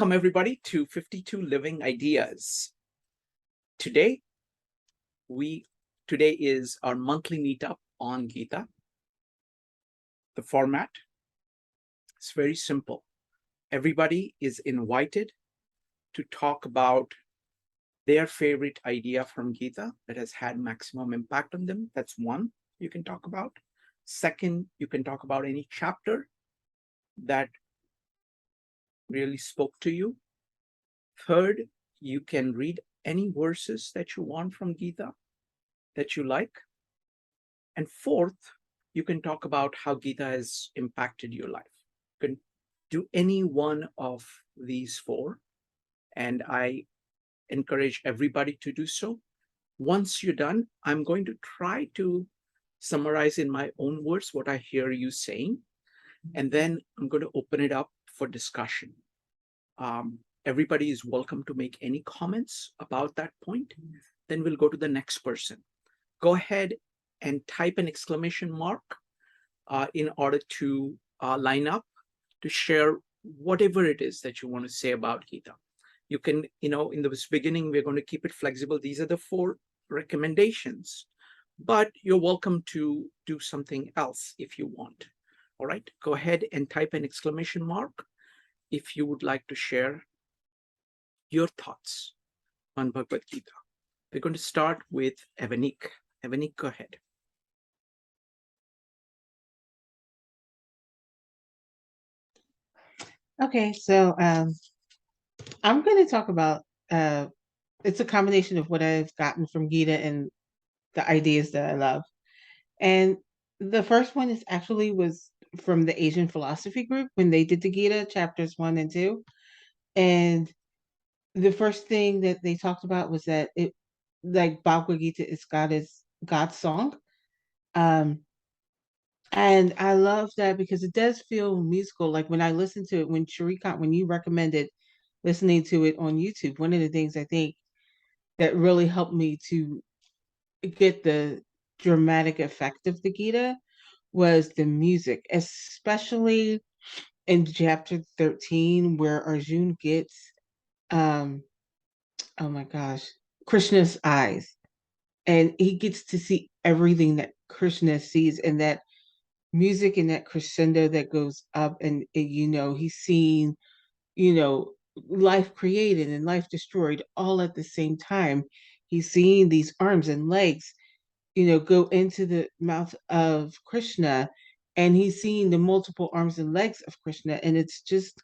Welcome everybody to 52 Living Ideas. Today is our monthly meetup on Gita. The format is very simple. Everybody is invited to talk about their favorite idea from Gita that has had maximum impact on them. That's one you can talk about. Second, you can talk about any chapter that really spoke to you. Third, you can read any verses that you want from Gita that you like. And fourth, you can talk about how Gita has impacted your life. You can do any one of these four, and I encourage everybody to do so. Once you're done, I'm going to try to summarize in my own words what I hear you saying, and then I'm going to open it up for discussion. Everybody is welcome to make any comments about that point. Then we'll go to the next person. Go ahead and type an exclamation mark in order to line up to share whatever it is that you want to say about Gita. You can, in the beginning, we're going to keep it flexible. These are the 4 recommendations, but you're welcome to do something else if you want. All right, go ahead and type an exclamation mark if you would like to share your thoughts on Bhagavad Gita. We're going to start with Evanik. Evanik, go ahead. Okay, so I'm going to talk about it's a combination of what I've gotten from Gita and the ideas that I love. And the first one was from the Asian philosophy group when they did the Gita chapters 1 and 2. And the first thing that they talked about was that it, like Bhagavad Gita is God's song. And I love that because it does feel musical. Like when I listened to it, when you recommended listening to it on YouTube, one of the things I think that really helped me to get the dramatic effect of the Gita was the music, especially in chapter 13, where Arjun gets, oh my gosh, Krishna's eyes. And he gets to see everything that Krishna sees, and that music and that crescendo that goes up, and he's seeing, life created and life destroyed all at the same time. He's seeing these arms and legs, go into the mouth of Krishna, and he's seeing the multiple arms and legs of Krishna, and it's just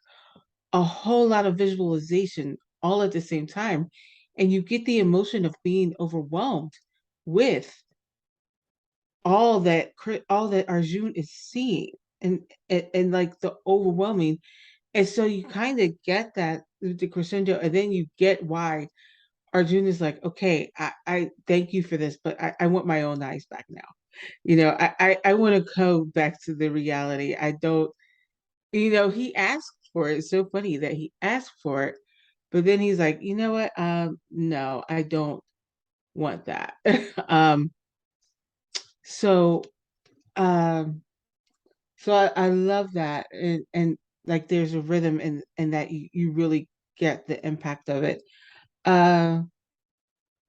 a whole lot of visualization all at the same time, and you get the emotion of being overwhelmed with all that Arjun is seeing, and like the overwhelming. And so you kind of get that the crescendo, and then you get why Arjun is like, okay, I thank you for this, but I want my own eyes back now. I want to go back to the reality. I don't, he asked for it. It's so funny that he asked for it, but then he's like, you know what? No, I don't want that. So um so I love that, and like there's a rhythm in that you really get the impact of it. uh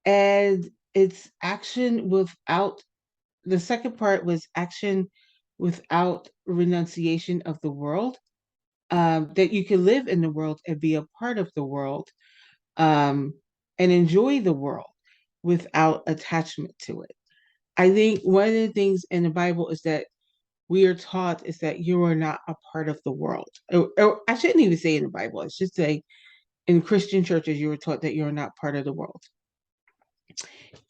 and it's action without, the second part was action without renunciation of the world, that you can live in the world and be a part of the world, um and enjoy the world without attachment to it. I think one of the things in the Bible is that we are taught is that you are not a part of the world. Or I shouldn't even say in the Bible. I should say in Christian churches, you were taught that you're not part of the world.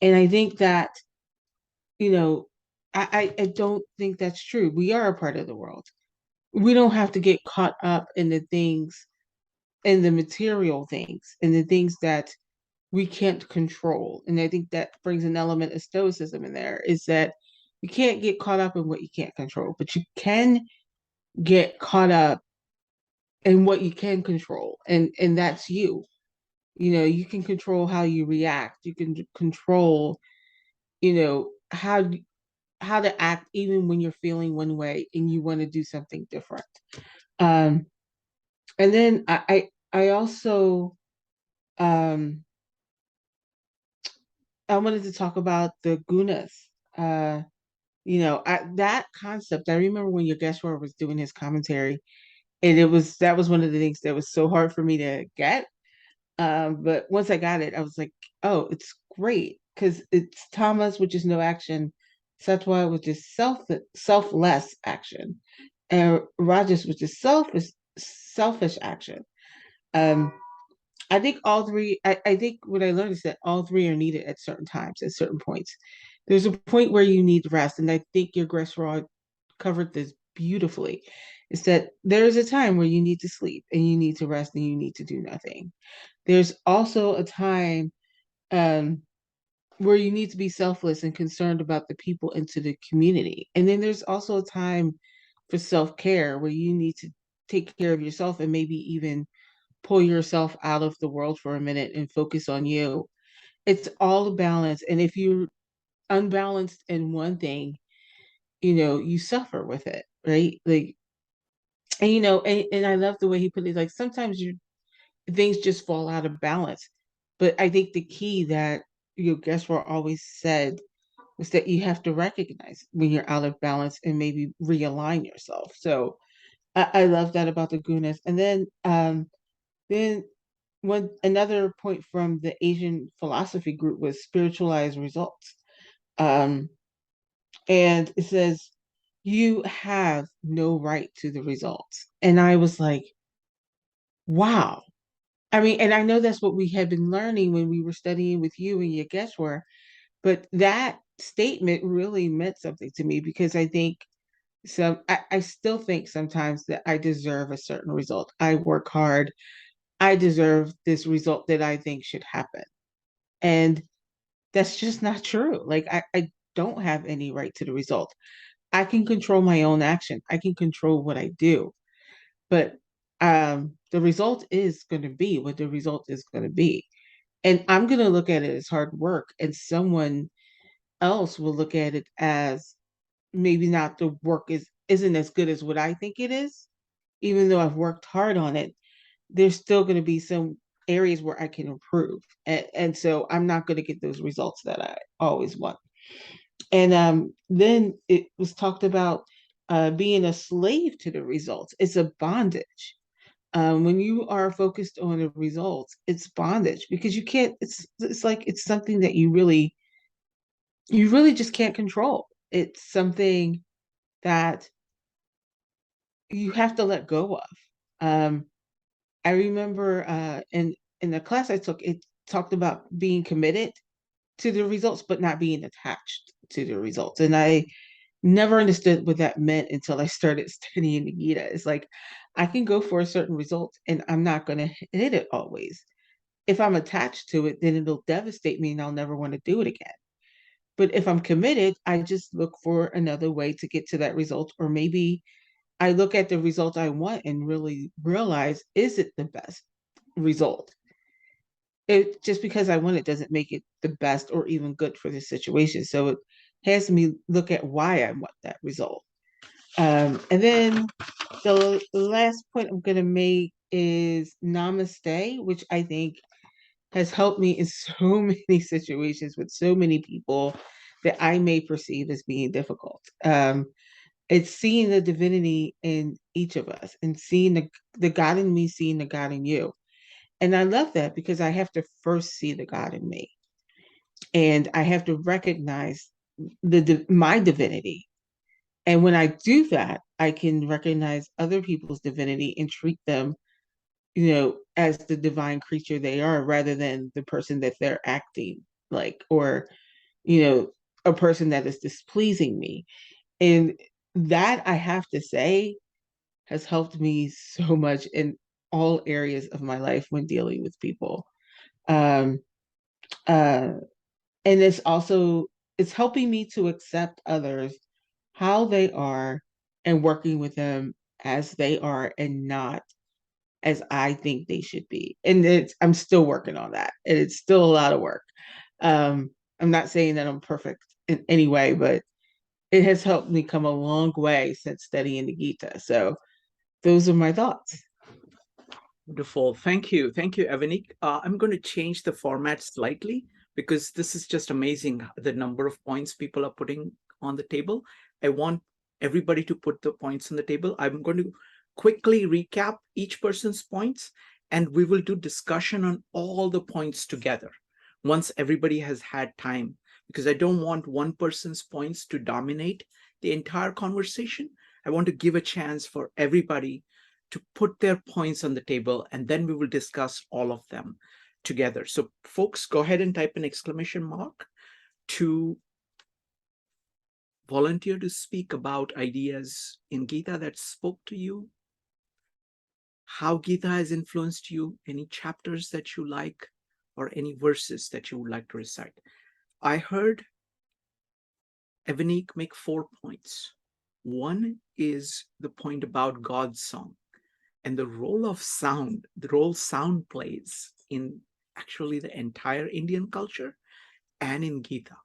And I think that, you know, I don't think that's true. We are a part of the world. We don't have to get caught up in the things, in the material things, in the things that we can't control. And I think that brings an element of stoicism in there, is that you can't get caught up in what you can't control, but you can get caught up in what you can control. And that's you. You can control how you react. You can control, how to act even when you're feeling one way and you want to do something different. Um, and then I also um I wanted to talk about the gunas. Uh, that concept. I remember when Yogeshwar was doing his commentary, and that was one of the things that was so hard for me to get. But once I got it, I was like, oh, it's great because it's tamas, which is no action, sattva, which is selfless action, and rajas, which is selfish action. Um, I think all three. I think what I learned is that all three are needed at certain times, at certain points. There's a point where you need rest, and I think your Gressrod covered this beautifully. Is that there is a time where you need to sleep and you need to rest and you need to do nothing. There's also a time um, where you need to be selfless and concerned about the people into the community, and then there's also a time for self care where you need to take care of yourself and maybe even pull yourself out of the world for a minute and focus on you. It's all a balance. And if you're unbalanced in one thing, you suffer with it, right? Like, and I love the way he put it. Like sometimes things just fall out of balance. But I think the key that Geswar always said was that you have to recognize when you're out of balance and maybe realign yourself. So I love that about the gunas. And then one another point from the Asian philosophy group was spiritualized results. Um, and it says, you have no right to the results. And I was like, wow. I mean, and I know that's what we had been learning when we were studying with you and Yogeshwar, but that statement really meant something to me because I still think sometimes that I deserve a certain result. I work hard. I deserve this result that I think should happen. And that's just not true. Like I don't have any right to the result. I can control my own action. I can control what I do. But the result is going to be what the result is going to be. And I'm going to look at it as hard work, and someone else will look at it as maybe not the work isn't as good as what I think it is. Even though I've worked hard on it, there's still going to be some areas where I can improve. And so I'm not going to get those results that I always want. And then it was talked about being a slave to the results. It's a bondage. When you are focused on the results, it's bondage because you can't. It's like it's something that you really just can't control. It's something that you have to let go of. Um, I remember in the class I took, it talked about being committed to the results, but not being attached to the results. And I never understood what that meant until I started studying the Gita. It's like I can go for a certain result and I'm not going to hit it always. If I'm attached to it, then it'll devastate me and I'll never want to do it again. But if I'm committed, I just look for another way to get to that result. Or maybe I look at the result I want and really realize, is it the best result? It just because I want it doesn't make it the best or even good for the situation. So it has me look at why I want that result. And then the last point I'm going to make is namaste, which I think has helped me in so many situations with so many people that I may perceive as being difficult. It's seeing the divinity in each of us and seeing the God in me, seeing the God in you. And I love that because I have to first see the God in me. And I have to recognize my divinity. And when I do that, I can recognize other people's divinity and treat them, as the divine creature they are rather than the person that they're acting like, or, you know, a person that is displeasing me. And that I have to say has helped me so much in all areas of my life when dealing with people. Um, uh, and it's helping me to accept others how they are and working with them as they are and not as I think they should be. And I'm still working on that. And it's still a lot of work. I'm not saying that I'm perfect in any way, but it has helped me come a long way since studying the Gita. So those are my thoughts. Wonderful. Thank you. Thank you, Evanik. I'm going to change the format slightly because this is just amazing, the number of points people are putting on the table. I want everybody to put the points on the table. I'm going to quickly recap each person's points, and we will do discussion on all the points together once everybody has had time, because I don't want one person's points to dominate the entire conversation. I want to give a chance for everybody to put their points on the table, and then we will discuss all of them together. So folks, go ahead and type an exclamation mark to volunteer to speak about ideas in Gita that spoke to you, how Gita has influenced you, any chapters that you like, or any verses that you would like to recite. I heard Evanik make 4 points. One is the point about God's song and the role of sound, the role sound plays in actually the entire Indian culture and in Gita.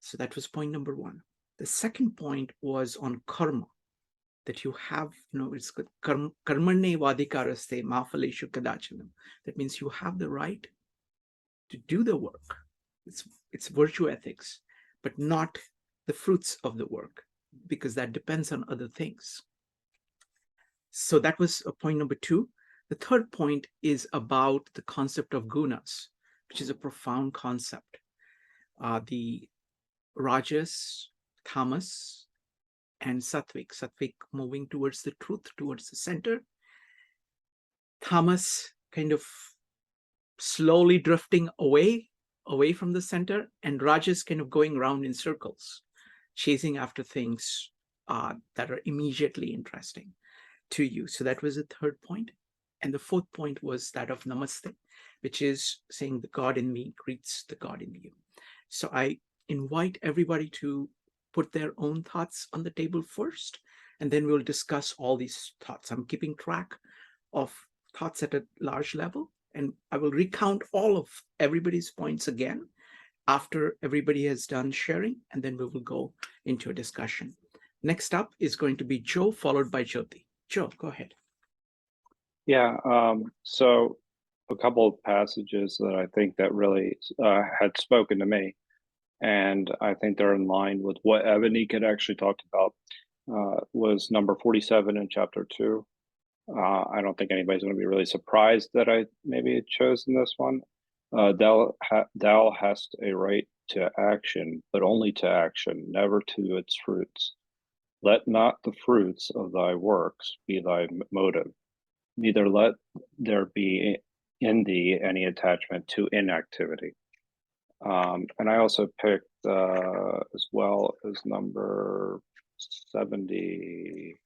So that was point number 1. The second point was on karma, that you have, it's karmane vadikaraste mafaleshu kadachanam. That means you have the right to do the work. It's virtue ethics, but not the fruits of the work, because that depends on other things. So that was point number 2. The third point is about the concept of gunas, which is a profound concept. The rajas, tamas, and sattvic moving towards the truth, towards the center. Tamas kind of slowly drifting away from the center, and rajas kind of going around in circles, chasing after things that are immediately interesting to you. So that was the third point. And the fourth point was that of namaste, which is saying the God in me greets the God in you. So I invite everybody to put their own thoughts on the table first, and then we'll discuss all these thoughts. I'm keeping track of thoughts at a large level, and I will recount all of everybody's points again after everybody has done sharing, and then we will go into a discussion. Next up is going to be Joe, followed by Jyoti. Joe, go ahead. Yeah, so a couple of passages that I think that really had spoken to me, and I think they're in line with what Evanik had actually talked about, was number 47 in chapter 2. I don't think anybody's going to be really surprised that I maybe had chosen this one. Thou hast a right to action, but only to action, never to its fruits. Let not the fruits of thy works be thy motive, neither let there be in thee any attachment to inactivity. And I also picked as well as number 70,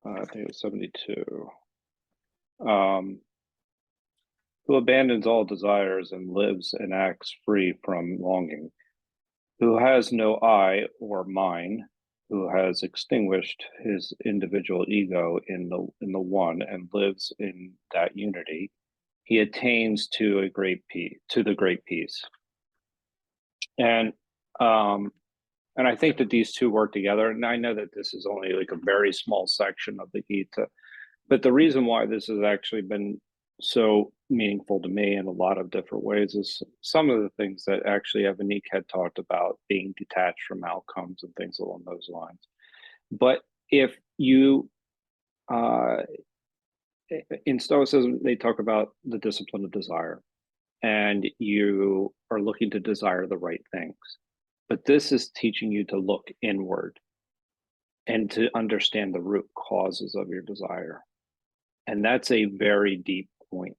I think it was 72. Who abandons all desires and lives and acts free from longing, who has no I or mine, who has extinguished his individual ego in the one and lives in that unity, he attains to a great peace, to the great peace. And I think that these two work together. And I know that this is only like a very small section of the Gita, but the reason why this has actually been so meaningful to me in a lot of different ways is some of the things that actually Evanik had talked about, being detached from outcomes and things along those lines. But if you, in Stoicism, they talk about the discipline of desire, and you are looking to desire the right things. But this is teaching you to look inward and to understand the root causes of your desire. And that's a very deep point.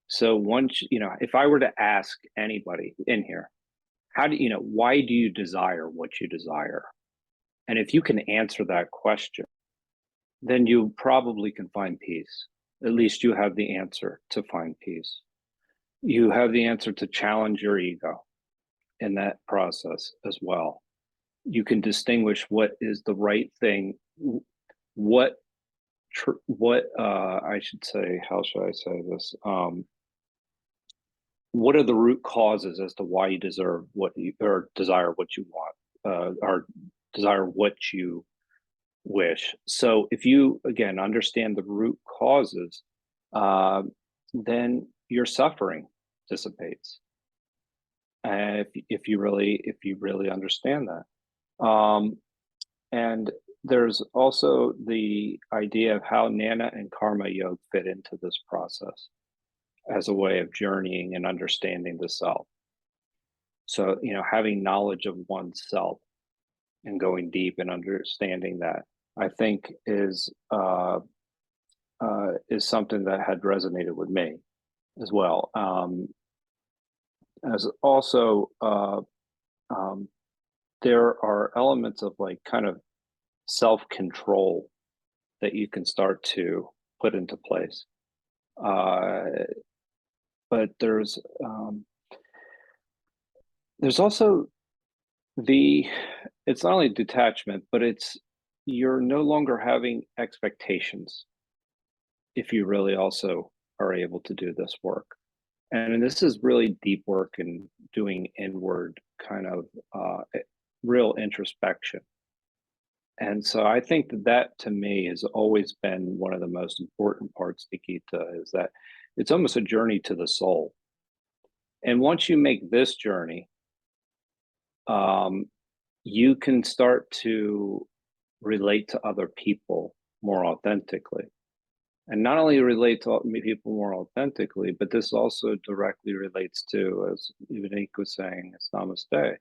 So once, if I were to ask anybody in here, why do you desire what you desire? And if you can answer that question, then you probably can find peace. At least you have the answer to find peace. You have the answer to challenge your ego in that process as well. You can distinguish what is the right thing, what I should say, how should I say this? What are the root causes as to why you deserve what you, or desire what you want, or desire what you wish. So if you, again, understand the root causes, then your suffering dissipates. And if you really understand that. And there's also the idea of how Nana and Karma Yoga fit into this process as a way of journeying and understanding the self. So, having knowledge of oneself and going deep and understanding that, I think is something that had resonated with me as well. As also, there are elements of like kind of self-control that you can start to put into place. But there's also it's not only detachment, but you're no longer having expectations if you really also are able to do this work. And this is really deep work and doing inward kind of real introspection. And so I think that to me has always been one of the most important parts of Gita, is that it's almost a journey to the soul. And once you make this journey, you can start to relate to other people more authentically. And not only relate to people more authentically, but this also directly relates to, as Unique was saying, it's namaste.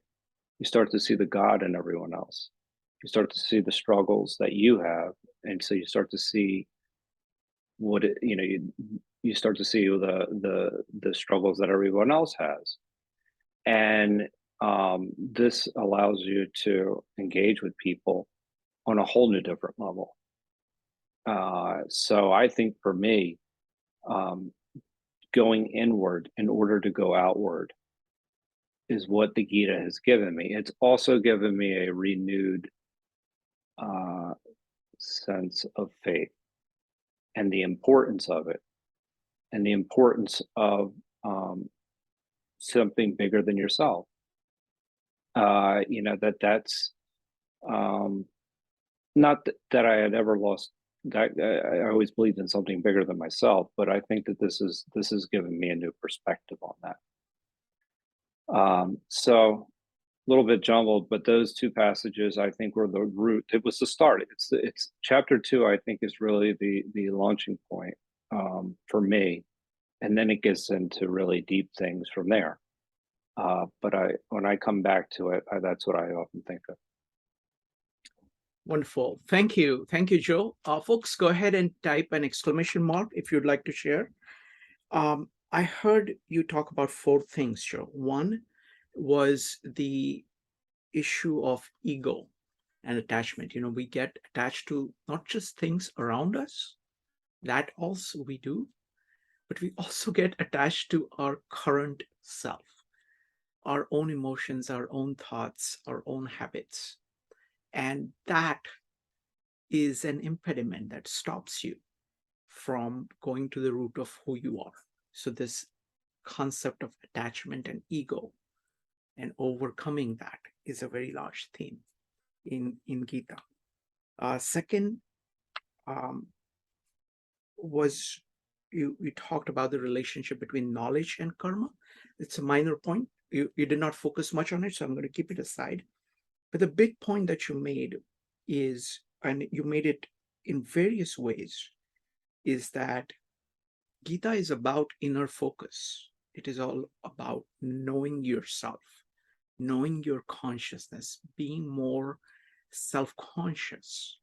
You start to see the God in everyone else. You start to see the struggles that you have, and so you start to see what you start to see the struggles that everyone else has, and this allows you to engage with people on a whole new different level. So I think for me, going inward in order to go outward is what the Gita has given me. It's also given me a renewed sense of faith and the importance of it, and the importance of something bigger than yourself. That's not that I had ever lost. I always believed in something bigger than myself, but I think that this has given me a new perspective on that. So a little bit jumbled, but those two passages I think were the root. It was the start. It's chapter 2. I think is really the launching point for me, and then it gets into really deep things from there. But when I come back to it, that's what I often think of. Wonderful. Thank you. Thank you, Joe. Folks, go ahead and type an exclamation mark if you'd like to share. I heard you talk about 4 things, Joe. One was the issue of ego and attachment. We get attached to not just things around us, that also we do, but we also get attached to our current self, our own emotions, our own thoughts, our own habits. And that is an impediment that stops you from going to the root of who you are. So this concept of attachment and ego and overcoming that is a very large theme in Gita. Second was you talked about the relationship between knowledge and karma. It's a minor point. You did not focus much on it, so I'm going to keep it aside. But the big point that you made is, and you made it in various ways, is that Gita is about inner focus. It is all about knowing yourself, knowing your consciousness, being more self-conscious.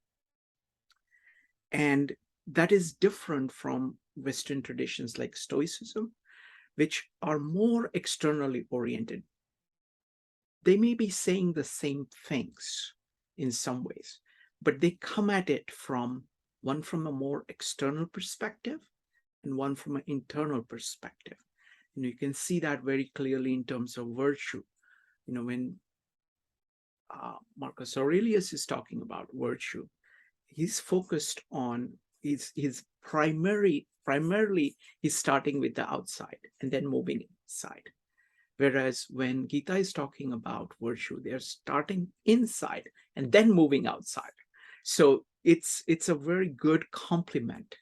And that is different from Western traditions like Stoicism, which are more externally oriented. They may be saying the same things in some ways, but they come at it from a more external perspective and one from an internal perspective. And you can see that very clearly in terms of virtue. When Marcus Aurelius is talking about virtue, he's focused on his primarily he's starting with the outside and then moving inside. Whereas when Gita is talking about virtue, they're starting inside and then moving outside. So it's a very good complement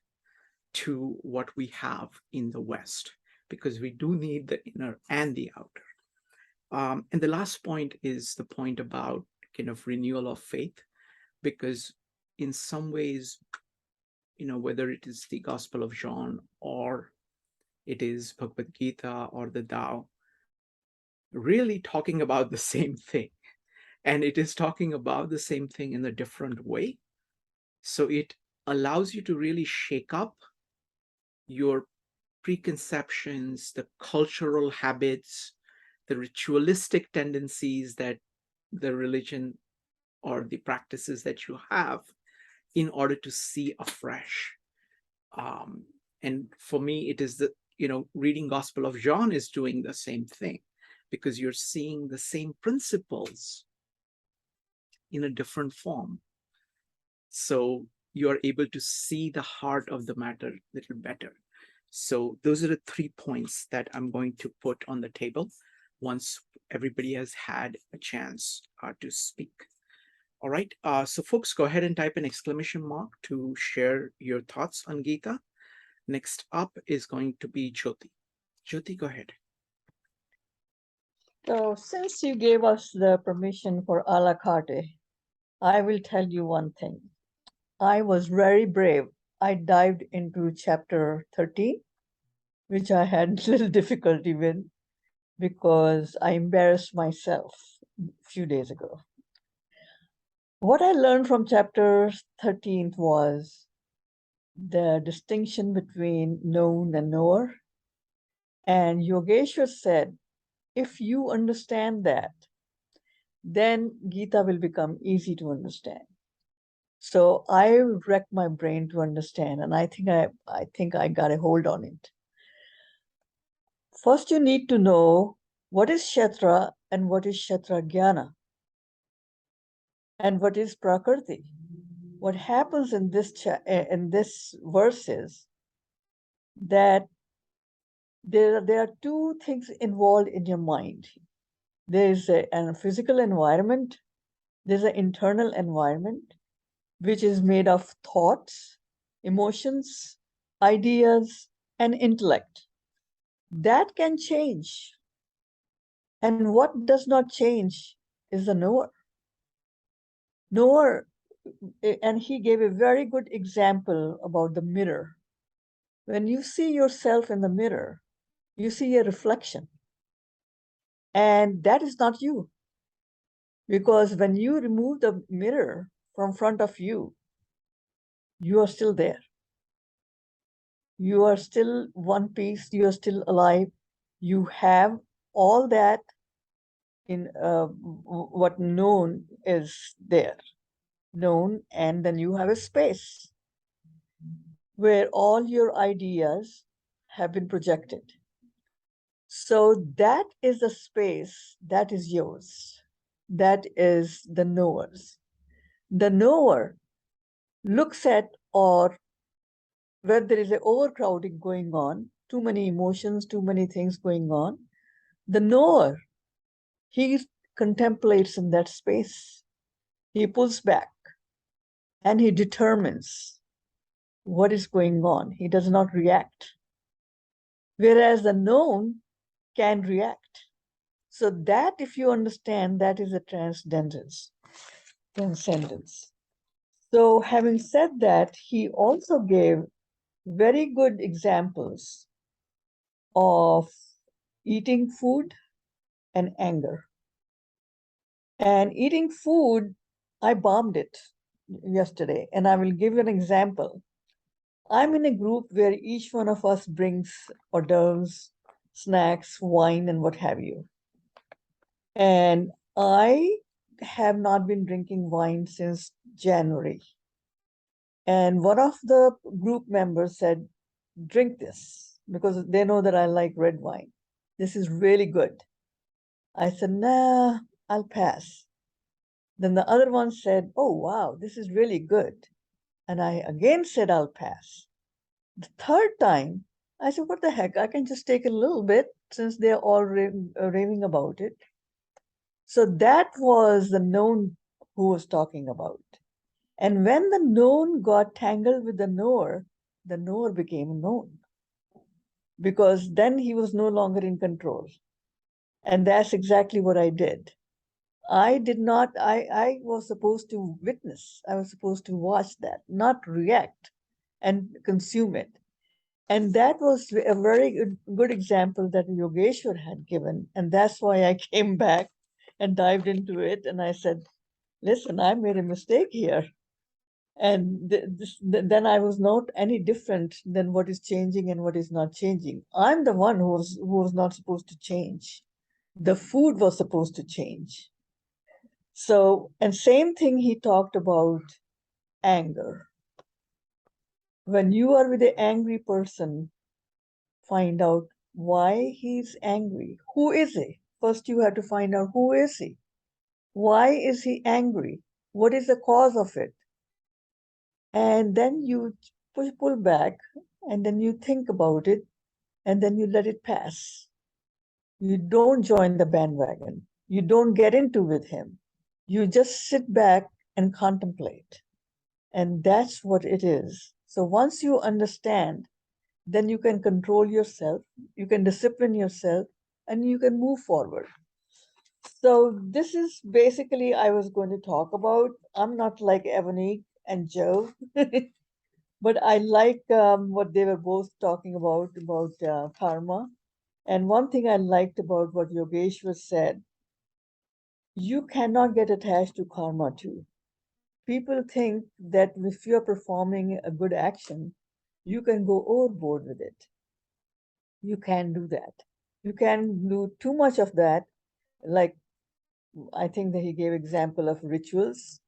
to what we have in the West, because we do need the inner and the outer. And the last point is the point about kind of renewal of faith, because in some ways, whether it is the Gospel of John or it is Bhagavad Gita or the Tao, really talking about the same thing. And it is talking about the same thing in a different way. So it allows you to really shake up your preconceptions, the cultural habits, the ritualistic tendencies that the religion or the practices that you have, in order to see afresh. And for me, it is reading Gospel of John is doing the same thing, because you're seeing the same principles in a different form. So you're able to see the heart of the matter a little better. So those are the 3 points that I'm going to put on the table once everybody has had a chance to speak. All right, so folks, go ahead and type an exclamation mark to share your thoughts on Gita. Next up is going to be Jyoti. Jyoti, go ahead. So since you gave us the permission for a la carte, I will tell you one thing. I was very brave. I dived into chapter 13, which I had little difficulty with because I embarrassed myself a few days ago. What I learned from chapter 13 was the distinction between known and knower. And Yogeshwar said, if you understand that, then Gita will become easy to understand. So I wrecked my brain to understand, and I think I got a hold on it. First, you need to know what is Kshetra and what is Kshetra Jnana, and what is Prakriti. What happens in this verse is that there are two things involved in your mind. There is a physical environment, there's an internal environment, which is made of thoughts, emotions, ideas, and intellect. That can change. And what does not change is the knower. Knower, and he gave a very good example about the mirror. When you see yourself in the mirror, you see a reflection. And that is not you. Because when you remove the mirror from front of you, you are still there. You are still one piece, you are still alive. You have all that in what known is there. Known, and then you have a space where all your ideas have been projected. So that is the space that is yours. That is the knowers. The knower looks at, or where there is an overcrowding going on, too many emotions, too many things going on, the knower, he contemplates in that space. He pulls back and he determines what is going on. He does not react. Whereas the known can react. So that, if you understand, that is a transcendence. So having said that, he also gave very good examples of eating food and anger. And eating food, I bombed it yesterday, and I will give you an example. I'm in a group where each one of us brings hors d'oeuvres, snacks, wine, and what have you. And I have not been drinking wine since January. And one of the group members said, drink this, because they know that I like red wine. This is really good. I said, nah, I'll pass. Then the other one said, oh, wow, this is really good. And I again said, I'll pass. The third time, I said, what the heck? I can just take a little bit since they're all raving about it. So that was the known who was talking about. And when the known got tangled with the knower became known, because then he was no longer in control. And that's exactly what I did. I was supposed to witness, I was supposed to watch that, not react and consume it. And that was a very good example that Yogeshwar had given. And that's why I came back and dived into it. And I said, listen, I made a mistake here. And then I was not any different than what is changing and what is not changing. I'm the one who was not supposed to change. The food was supposed to change. So, and same thing he talked about anger. When you are with an angry person, find out why he's angry. Who is he? First, you have to find out who is he? Why is he angry? What is the cause of it? And then you pull back, and then you think about it, and then you let it pass. You don't join the bandwagon. You don't get into with him. You just sit back and contemplate. And that's what it is. So once you understand, then you can control yourself, you can discipline yourself, and you can move forward. So this is basically I was going to talk about. I'm not like Ebony and Joe, but I like what they were both talking about karma. And one thing I liked about what Yogeshwar said, you cannot get attached to karma too. People think that if you're performing a good action, you can go overboard with it. You can't do that. You can do too much of that. Like I think that he gave example of rituals,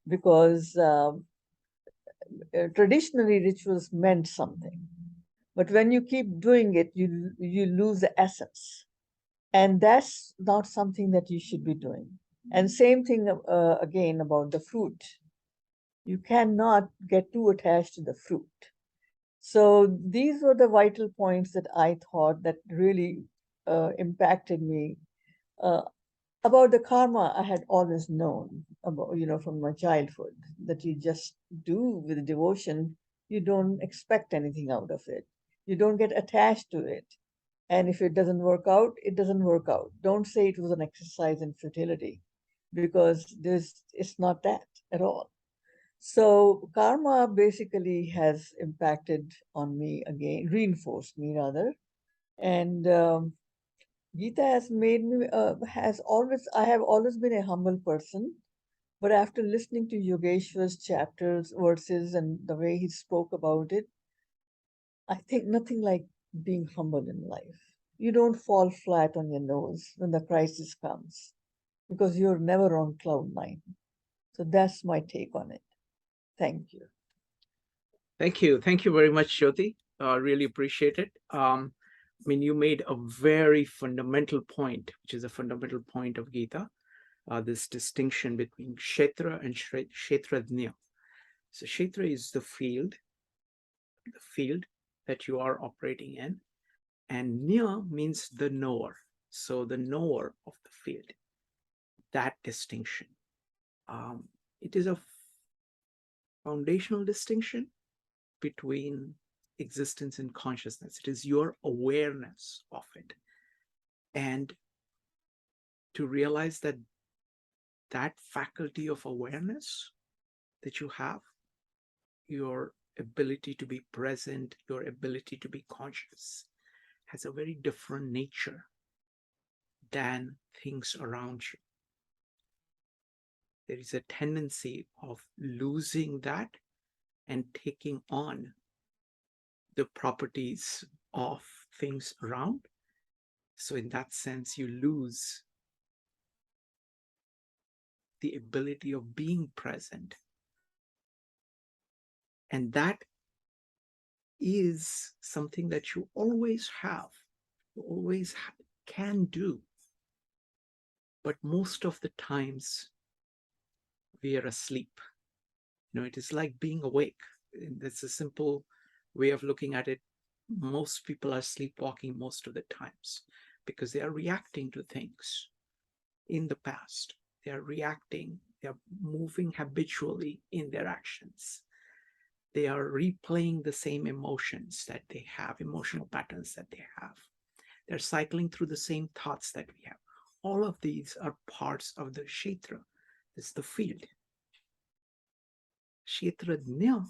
because traditionally rituals meant something, but when you keep doing it, you lose the essence, and that's not something that you should be doing. And same thing again about the fruit. You cannot get too attached to the fruit. So these were the vital points that I thought that really impacted me. Uh, about the karma, I had always known about, from my childhood, that you just do with devotion. You don't expect anything out of it. You don't get attached to it. And if it doesn't work out, it doesn't work out. Don't say it was an exercise in futility, because it's not that at all. So karma basically has impacted on me again, reinforced me rather. And Gita has made me, I have always been a humble person. But after listening to Yogeshwar's chapters, verses, and the way he spoke about it, I think nothing like being humble in life. You don't fall flat on your nose when the crisis comes, because you're never on cloud nine. So that's my take on it. Thank you. Thank you. Thank you very much, Jyoti. Really appreciate it. I mean, you made a very fundamental point, which is a fundamental point of Gita, this distinction between Kshetra and Kshetrajna. So Kshetra is the field that you are operating in, and Nya means the knower. So the knower of the field, that distinction. It is a foundational distinction between existence and consciousness. It is your awareness of it. And to realize that that faculty of awareness that you have, your ability to be present, your ability to be conscious, has a very different nature than things around you. There is a tendency of losing that and taking on the properties of things around. So in that sense, you lose the ability of being present. And that is something that you always have, you always can do. But most of the times we are asleep. It is like being awake. That's a simple way of looking at it. Most people are sleepwalking most of the times because they are reacting to things in the past. They are reacting They are moving habitually in their actions. They are replaying the same emotions that they have, emotional patterns that they have. They're cycling through the same thoughts that we have. All of these are parts of the Kshetra. This is the field. Kshetrajna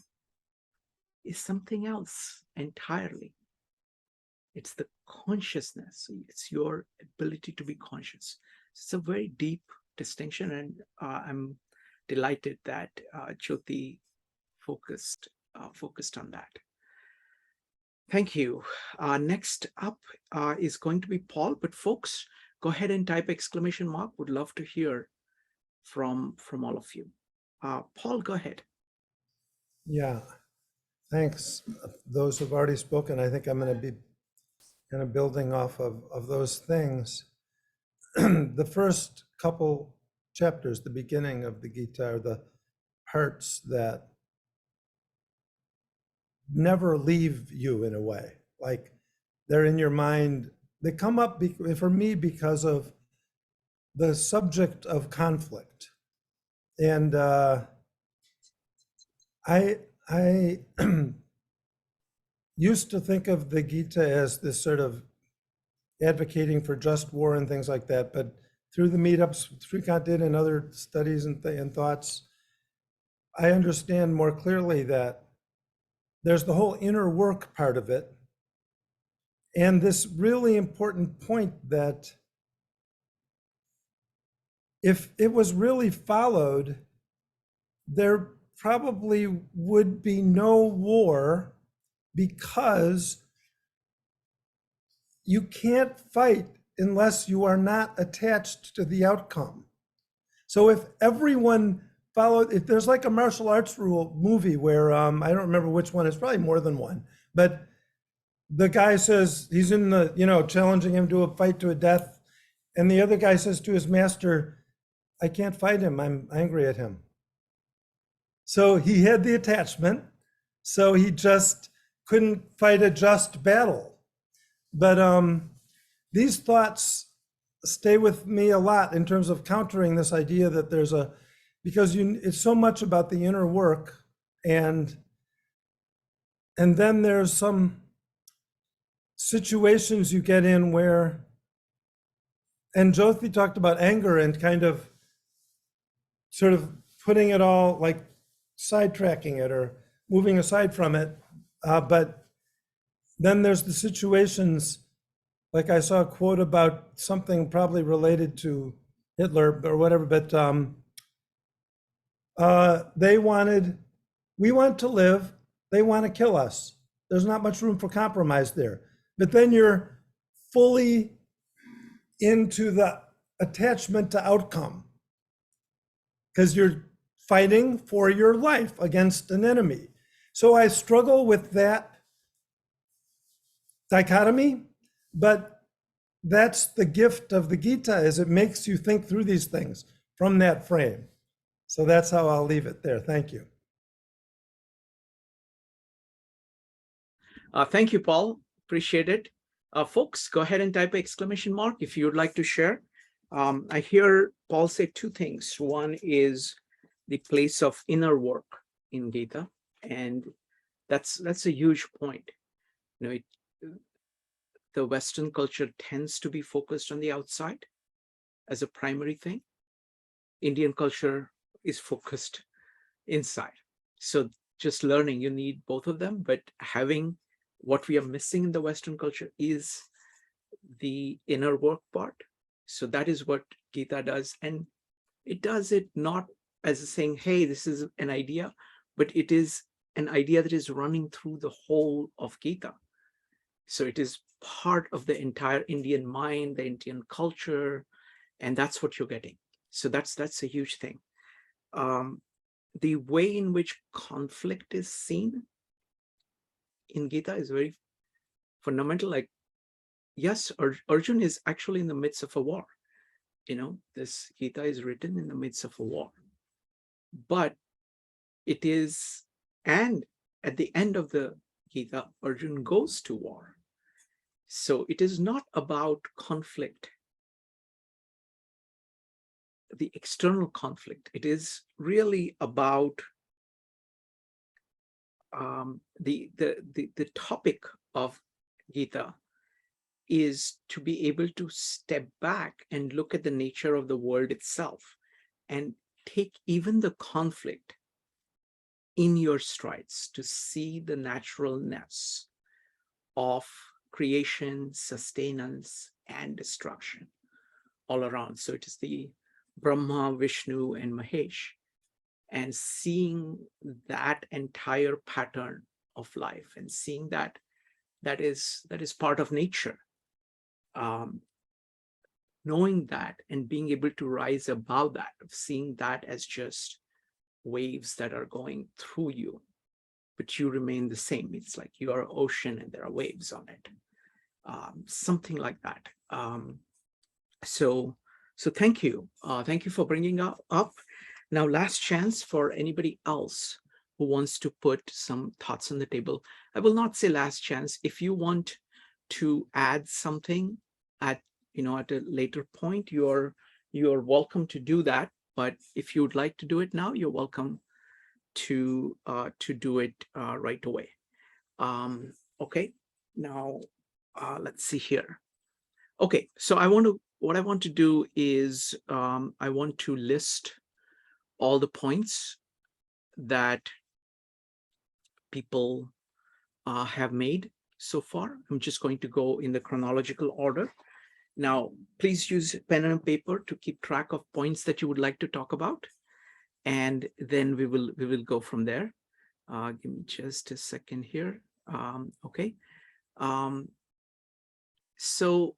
is something else entirely. It's the consciousness. It's your ability to be conscious. It's a very deep distinction, and I'm delighted that Jyoti focused on that. Thank you. Next up is going to be Paul, but folks, go ahead and type exclamation mark. Would love to hear from all of you. Paul, go ahead. Yeah, thanks. Those who've already spoken, I think I'm going to be kind of building off of those things. The first couple chapters, the beginning of the Gita, are the parts that never leave you in a way. Like they're in your mind. They come up for me because of the subject of conflict. And I used to think of the Gita as this sort of advocating for just war and things like that, but through the meetups Srikant did and other studies and thoughts, I understand more clearly that there's the whole inner work part of it, and this really important point that if it was really followed, there probably would be no war, because you can't fight unless you are not attached to the outcome. So if everyone followed, if there's like a martial arts rule movie where I don't remember which one, it's probably more than one, but the guy says he's in the, challenging him to a fight to a death, and the other guy says to his master, I can't fight him, I'm angry at him. So he had the attachment, so he just couldn't fight a just battle. But these thoughts stay with me a lot in terms of countering this idea that there's because it's so much about the inner work, and then there's some situations you get in where, and Jyoti talked about anger and kind of sort of putting it all, like sidetracking it or moving aside from it. But then there's the situations, like I saw a quote about something probably related to Hitler or whatever, but we want to live, they want to kill us. There's not much room for compromise there. But then you're fully into the attachment to outcome, because you're fighting for your life against an enemy. So I struggle with that dichotomy, but that's the gift of the Gita, is it makes you think through these things from that frame. So that's how I'll leave it there. Thank you. Thank you, Paul. Appreciate it. Folks, go ahead and type exclamation mark if you would like to share. I hear Paul say two things. One is the place of inner work in Gita, and that's a huge point. The Western culture tends to be focused on the outside as a primary thing. Indian culture is focused inside. So just learning, you need both of them, but having what we are missing in the Western culture is the inner work part. So that is what Gita does. And it does it not as a saying, hey, this is an idea, but it is an idea that is running through the whole of Gita. So it is part of the entire Indian mind, the Indian culture, and that's what you're getting. So that's a huge thing. The way in which conflict is seen in Gita is very fundamental. Like, yes, Arjun is actually in the midst of a war. This Gita is written in the midst of a war. But it is, and at the end of the Gita, Arjun goes to war. So it is not about conflict the external conflict. It is really about the topic of Gita is to be able to step back and look at the nature of the world itself and take even the conflict in your strides to see the naturalness of creation, sustenance, and destruction all around. So it is the Brahma, Vishnu, and Mahesh, and seeing that entire pattern of life and seeing that is part of nature. Knowing that and being able to rise above that, of seeing that as just waves that are going through you, but you remain the same. It's like you are an ocean and there are waves on it. Something like that. So thank you. Thank you for bringing up. Now, last chance for anybody else who wants to put some thoughts on the table. I will not say last chance. If you want to add something at a later point, you're welcome to do that. But if you would like to do it now, you're welcome to do it right away. Okay. Now let's see here. Okay, so what I want to do is I want to list all the points that people have made so far. I'm just going to go in the chronological order. Now, please use pen and paper to keep track of points that you would like to talk about, and then we will go from there. Give me just a second here. Okay. So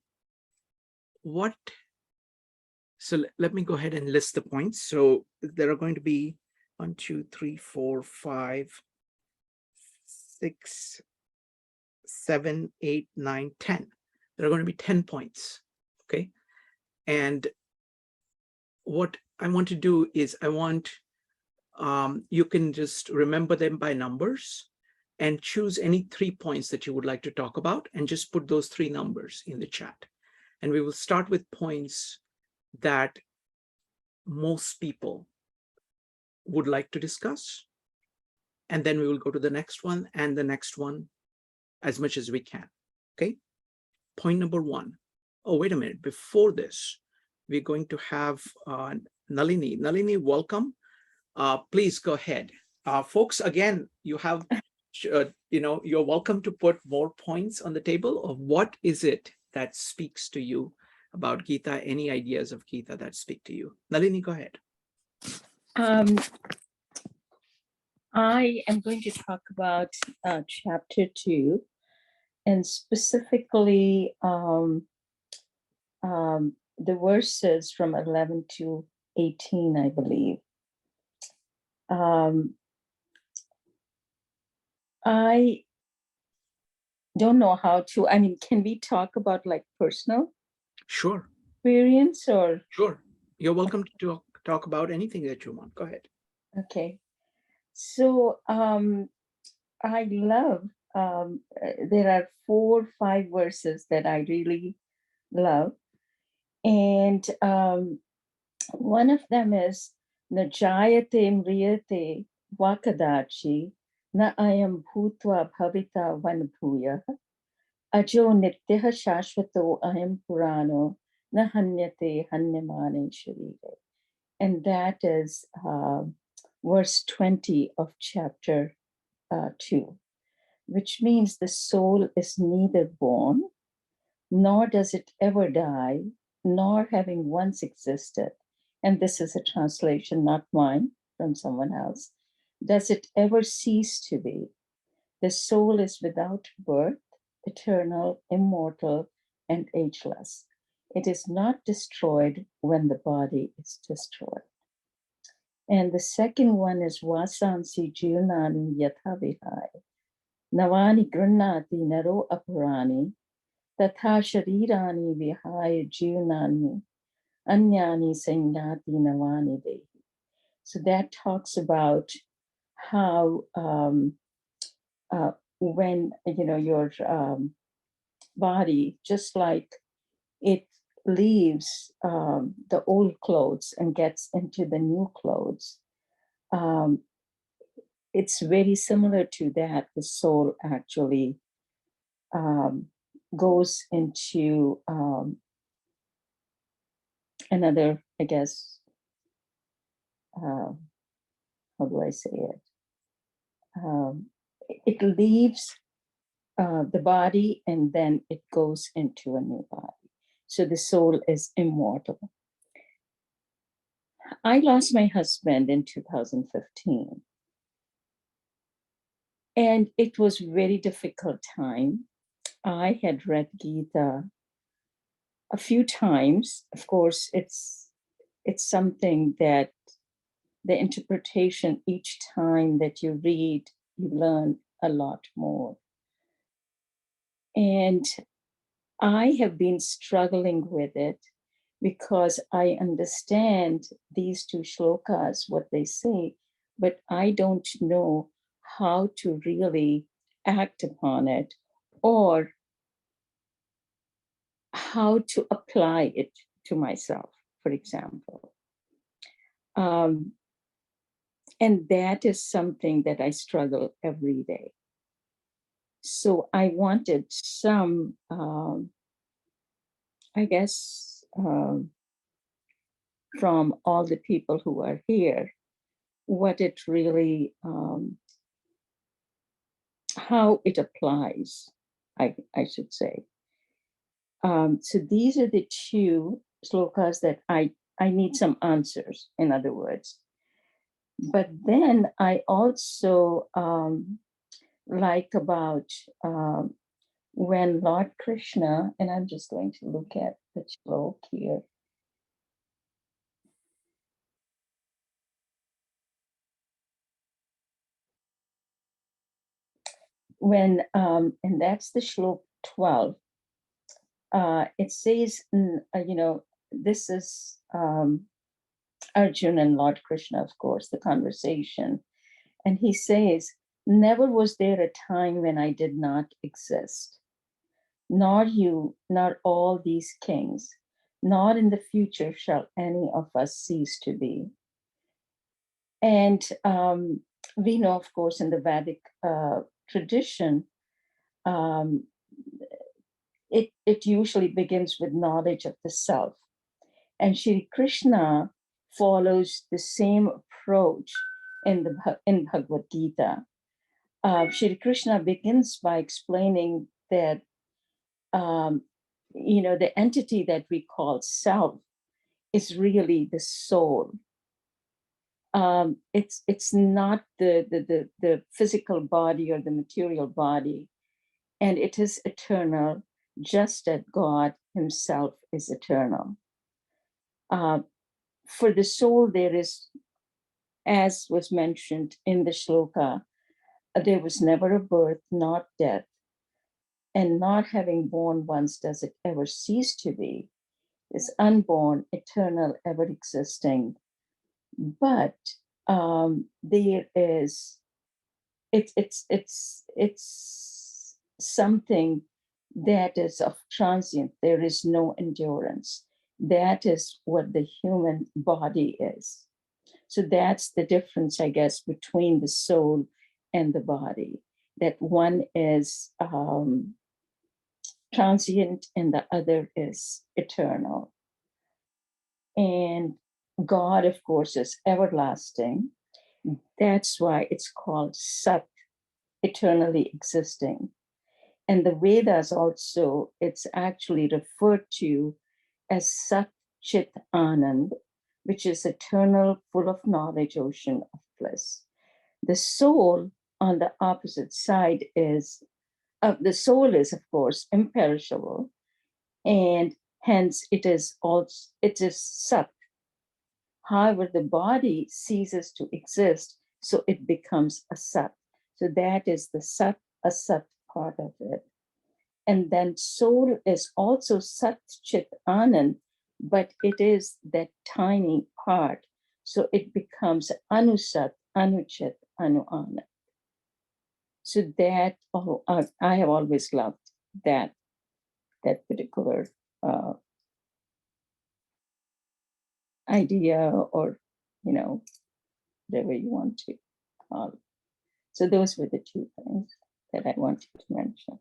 let me go ahead and list the points. So there are going to be 1, 2, 3, 4, 5, 6, 7, 8, 9, 10. There are going to be 10 points. Okay. And what I want to do is you can just remember them by numbers and choose any 3 points that you would like to talk about and just put those 3 numbers in the chat. And we will start with points that most people would like to discuss. And then we will go to the next one and the next one as much as we can. Okay. Point number 1. Oh, wait a minute. Before this, we're going to have Nalini. Nalini, welcome. Please go ahead. Folks, again, you have, you're welcome to put more points on the table of what is it that speaks to you about Gita, any ideas of Gita that speak to you. Nalini, go ahead. I am going to talk about chapter 2, and specifically the verses from 11 to 18, I believe. I don't know how to, can we talk about like personal Sure. experience or? Sure. You're welcome to talk about anything that you want. Go ahead. Okay. So I love, there are 4 or 5 verses that I really love. And one of them is Najayate mriyate vakadachi na ayam bhutva bhavita vanbhuya ajo nityaha shashvato ayam purano na hanyate hanyamane sharire. And that is verse 20 of chapter 2, which means the soul is neither born, nor does it ever die, nor having once existed. And this is a translation, not mine, from someone else. Does it ever cease to be? The soul is without birth, eternal, immortal, and ageless. It is not destroyed when the body is destroyed. And the second one is Vasansi Jivnani Yathavihai. Navani Grunati Naro Aparani. Tatha Sharirani Vihaya Jivnani. Anyani Sanyati Navani Dehi. So that talks about how when your body, just like it leaves the old clothes and gets into the new clothes, it's very similar to that. The soul actually goes into another, I guess, how do I say it? It leaves the body and then it goes into a new body. So the soul is immortal. I lost my husband in 2015. And it was a very difficult time. I had read Gita a few times. Of course, it's something that the interpretation each time that you read, you learn a lot more. And I have been struggling with it because I understand these two shlokas, what they say, but I don't know how to really act upon it or how to apply it to myself, for example. And that is something that I struggle every day. So I wanted some, I guess, from all the people who are here, what it really, how it applies, I should say. So these are the two slokas that I need some answers, in other words. But then I also like about when Lord Krishna, and I'm just going to look at the shlok here. When, and that's the shlok 12, it says, this is Arjuna and Lord Krishna, of course, the conversation. And he says, never was there a time when I did not exist, nor you, nor all these kings, nor in the future shall any of us cease to be. And we know, of course, in the Vedic tradition, it usually begins with knowledge of the self. And Shri Krishna follows the same approach in Bhagavad Gita. Shri Krishna begins by explaining that, the entity that we call self is really the soul. It's not the physical body or the material body, and it is eternal, just as God himself is eternal. For the soul, there is, as was mentioned in the shloka, there was never a birth, not death, and not having born once does it ever cease to be. It's unborn, eternal, ever existing. But there is, it's something that is of transient. There is no endurance. That is what the human body is. So that's the difference, I guess, between the soul and the body, that one is transient and the other is eternal. And God, of course, is everlasting. That's why it's called Sat, eternally existing. And the Vedas also, it's actually referred to as Sat Chit Anand, which is eternal, full of knowledge, ocean of bliss. The soul on the opposite side is, the soul is, of course, imperishable, and hence it is Sat. However, the body ceases to exist, so it becomes a Sat. So that is the Sat, Asat part of it. And then soul is also Sat Chit Anand, but it is that tiny part. So it becomes Anusat, Anuchit, Anu Anand. So that, I have always loved that particular idea, or, whatever you want to call it. So those were the two things that I wanted to mention.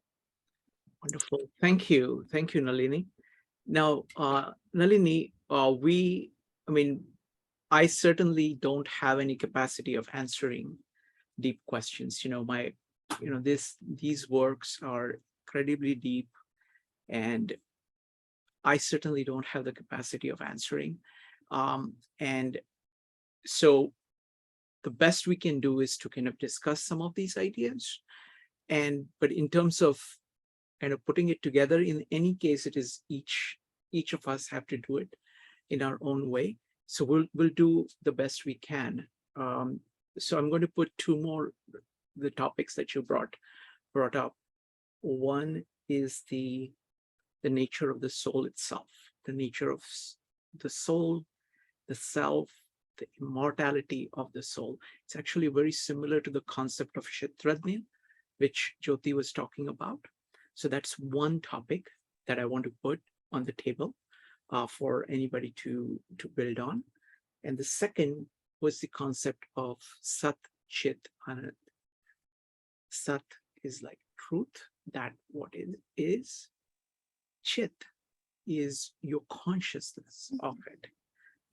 Wonderful. Thank you. Thank you, Nalini. Now, Nalini, I certainly don't have any capacity of answering deep questions. These works are incredibly deep, and I certainly don't have the capacity of answering. And so the best we can do is to kind of discuss some of these ideas. But in terms of kind of putting it together, in any case, it is each of us have to do it in our own way. So we'll do the best we can. So I'm going to put two more the topics that you brought up. One is the nature of the soul itself, the nature of the soul, the self, the immortality of the soul. It's actually very similar to the concept of Kshetrajna, which Jyoti was talking about. So that's one topic that I want to put on the table for anybody to build on. And the second was the concept of Sat, Chit, Anand. Sat is like truth, that what it is. Chit is your consciousness of it.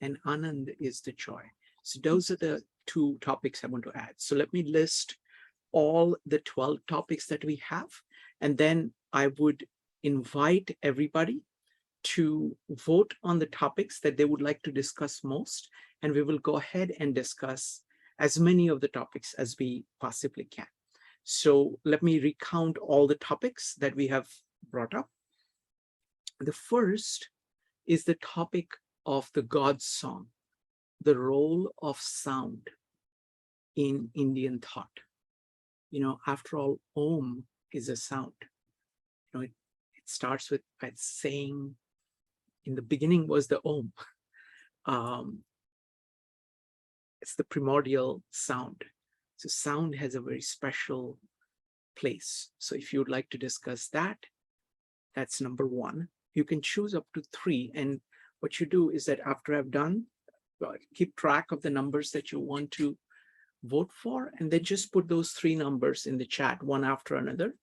And Anand is the joy. So those are the two topics I want to add. So let me list all the 12 topics that we have. And then I would invite everybody to vote on the topics that they would like to discuss most. And we will go ahead and discuss as many of the topics as we possibly can. So let me recount all the topics that we have brought up. The first is the topic of the God song, the role of sound in Indian thought. After all, Om is a sound. It starts with by saying, in the beginning was the Om. It's the primordial sound. So sound has a very special place. So if you would like to discuss that, that's number one. You can choose up to 3. And what you do is that after I've done, keep track of the numbers that you want to vote for, and then just put those 3 numbers in the chat, one after another.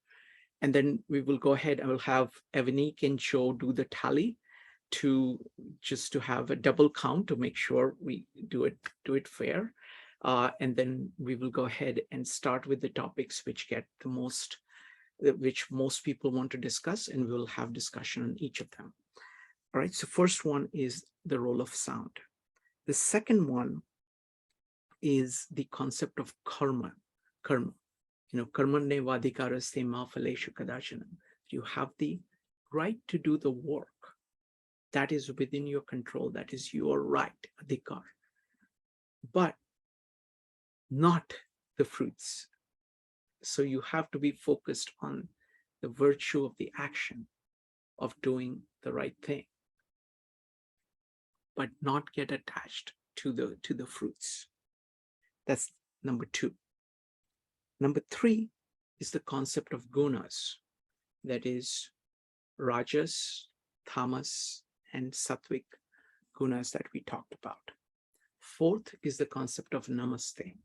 And then we will go ahead and we'll have Evanique and Joe do the tally to have a double count to make sure we do it fair. And then we will go ahead and start with the topics which get the most, which most people want to discuss, and we'll have discussion on each of them. All right, so first one is the role of sound. The second one is the concept of karma. Karma, karmanne vadikaraste ma phaleshu kadachanam. You have the right to do the work. That is within your control. That is your right, adhikar. But not the fruits. So you have to be focused on the virtue of the action of doing the right thing, but not get attached to the fruits. That's number 2. Number 3 is the concept of gunas. That is rajas, tamas, and sattvic gunas that we talked about. 4th is the concept of namaste,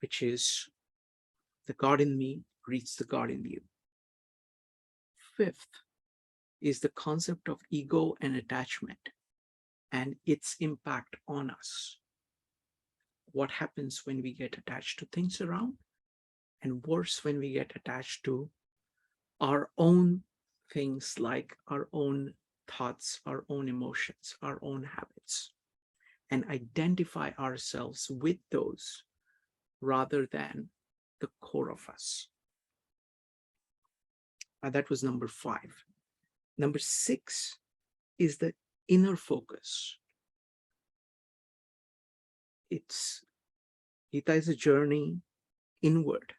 which is the God in me reads the God in you. 5th is the concept of ego and attachment and its impact on us. What happens when we get attached to things around, and worse, when we get attached to our own things, like our own thoughts, our own emotions, our own habits, and identify ourselves with those rather than the core of us. That was number 5. Number 6 is the inner focus. Gita is a journey inward,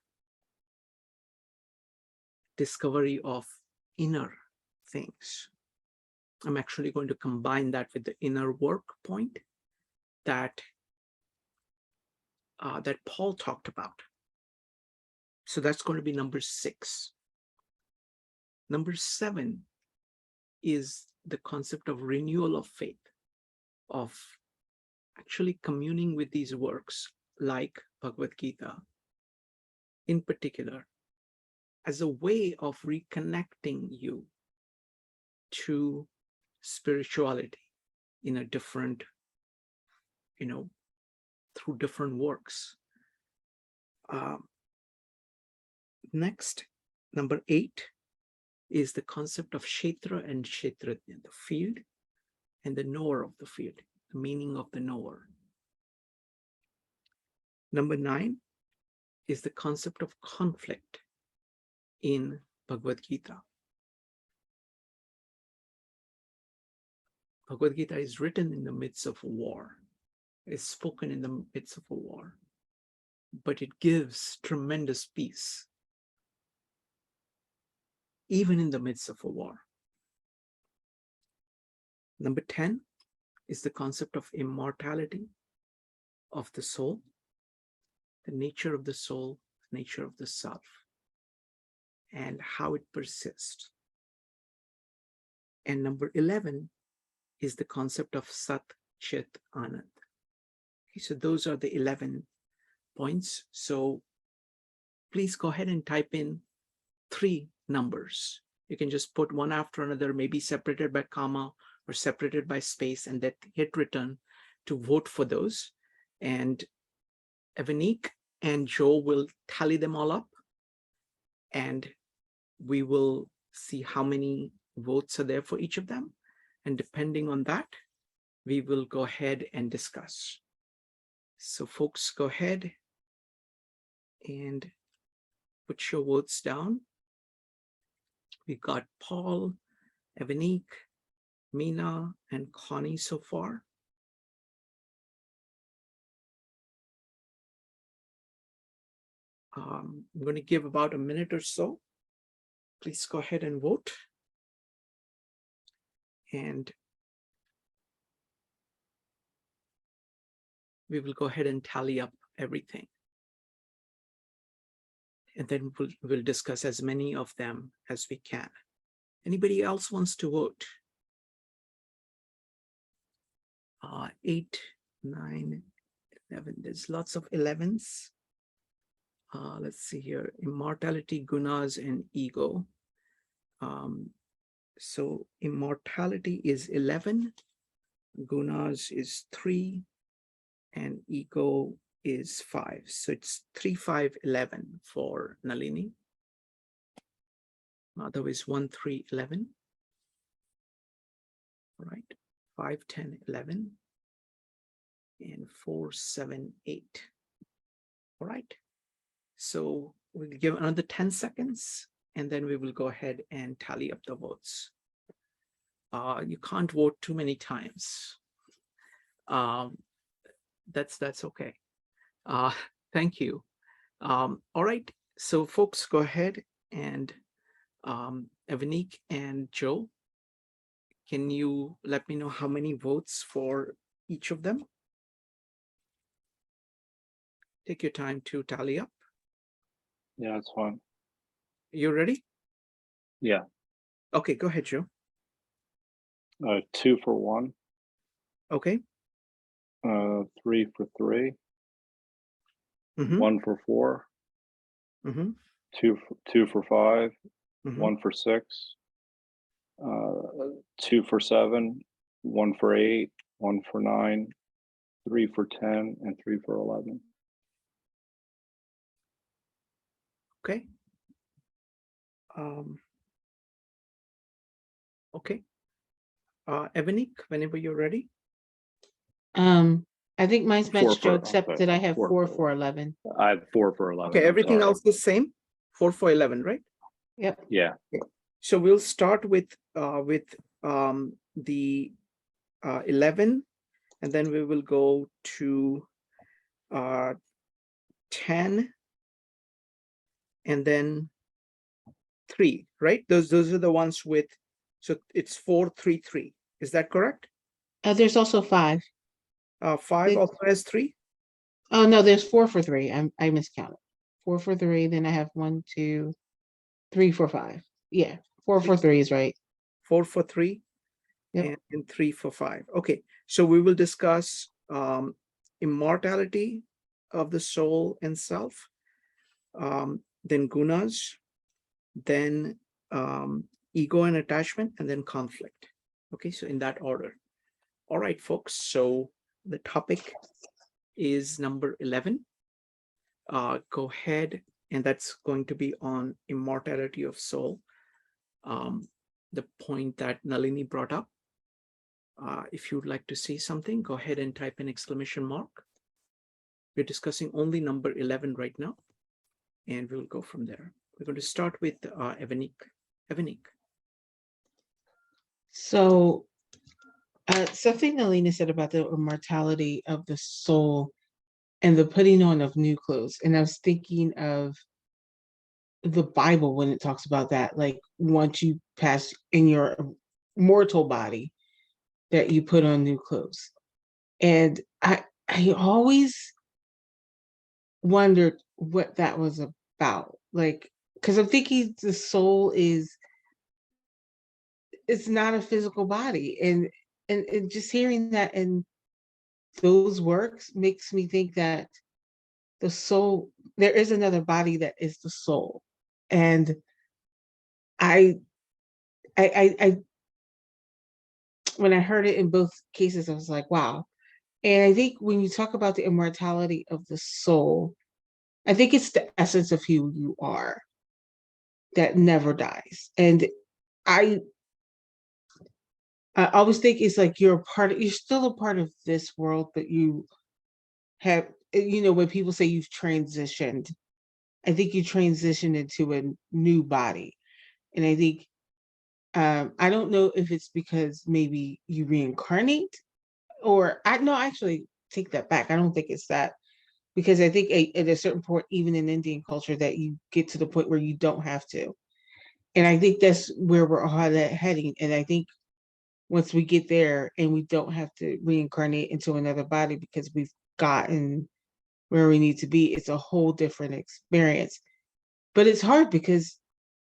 discovery of inner things. I'm actually going to combine that with the inner work point that Paul talked about. So that's going to be number 6. Number 7 is the concept of renewal of faith. of actually communing with these works like Bhagavad Gita in particular as a way of reconnecting you to spirituality in a different, through different works. Next, number 8 is the concept of Kshetra and Kshetrajna, the field and the knower of the field, the meaning of the knower. Number 9 is the concept of conflict in Bhagavad Gita. Bhagavad Gita is written in the midst of a war, is spoken in the midst of a war, but it gives tremendous peace, even in the midst of a war. Number 10 is the concept of immortality of the soul, the nature of the soul, the nature of the self, and how it persists. And number 11 is the concept of Sat Chit Anand. Okay, so those are the 11 points. So please go ahead and type in 3 numbers. You can just put one after another, maybe separated by comma or separated by space, and then hit return to vote for those. And Evanik and Joe will tally them all up, and we will see how many votes are there for each of them. And depending on that, we will go ahead and discuss. So folks, go ahead and put your votes down. We got Paul, Evanik, Meena, and Connie so far. I'm going to give about a minute or so. Please go ahead and vote. And we will go ahead and tally up everything. And then we'll discuss as many of them as we can. Anybody else wants to vote? 8, 9, 11. There's lots of 11s. Let's see here. Immortality, gunas, and ego. So immortality is 11, gunas is 3, and ego is 5. So it's 3, 5, 11 for Nalini. Otherwise 1, 3, 11. All right, 5, 10, 11, and 4, 7, 8. All right. So we'll give another 10 seconds, and then we will go ahead and tally up the votes. You can't vote too many times. That's okay. Thank you. All right. So folks, go ahead and Evanik and Joe, can you let me know how many votes for each of them? Take your time to tally up. Yeah, that's fine. You ready? Yeah. Okay, go ahead, Joe. 2 for 1. Okay. 3 for 3. Mm-hmm. 1 for 4. Mm-hmm. 2 for 5. Mm-hmm. 1 for 6. 2 for 7. 1 for 8. 1 for 9. 3 for 10, and 3 for 11. Okay. Okay. Evanik, whenever you're ready. I think mine's 4 matched, Joe, for, except okay, that I have 4 4 for for 11. I have 4 for 11. Okay, I'm everything sorry. else is same. 4 for 11, right? Yep. Yeah. So we'll start with the 11, and then we will go to 10, and then 3, right? Those are the ones with, so it's 4, 3, 3. Is that correct? There's also 5. 5 Six. also has 3. Oh no, there's 4 for 3. I miscounted. 4 for 3. Then I have 1, 2, 3 for 5. Yeah, 4 for 3 is right. 4 for 3. Yep. and 3 for 5. Okay, so we will discuss immortality of the soul and self, then gunas, then ego and attachment, and then conflict. Okay, so in that order. All right, folks. So the topic is number 11. Go ahead, and that's going to be on immortality of soul. The point that Nalini brought up. If you'd like to say something, go ahead and type an exclamation mark. We're discussing only number 11 right now, and we'll go from there. We're going to start with Evanik. Evanik. So something Alina said about the immortality of the soul and the putting on of new clothes. And I was thinking of the Bible when it talks about that, like once you pass in your mortal body, that you put on new clothes. And I always wondered what that was about. Like, because I'm thinking the soul it's not a physical body. And just hearing that in those works makes me think that the soul, there is another body that is the soul. And I I when I heard it in both cases, I was like, wow. And I think when you talk about the immortality of the soul, I think it's the essence of who you are that never dies. And I I always think it's like you're still a part of this world, but you have, when people say you've transitioned, I think you transitioned into a new body. And I think, I don't know if it's because maybe you reincarnate, or I no, actually take that back. I don't think it's that, because I think at a certain point, even in Indian culture, that you get to the point where you don't have to. And I think that's where we're all heading. And I think once we get there and we don't have to reincarnate into another body because we've gotten where we need to be, it's a whole different experience. But it's hard because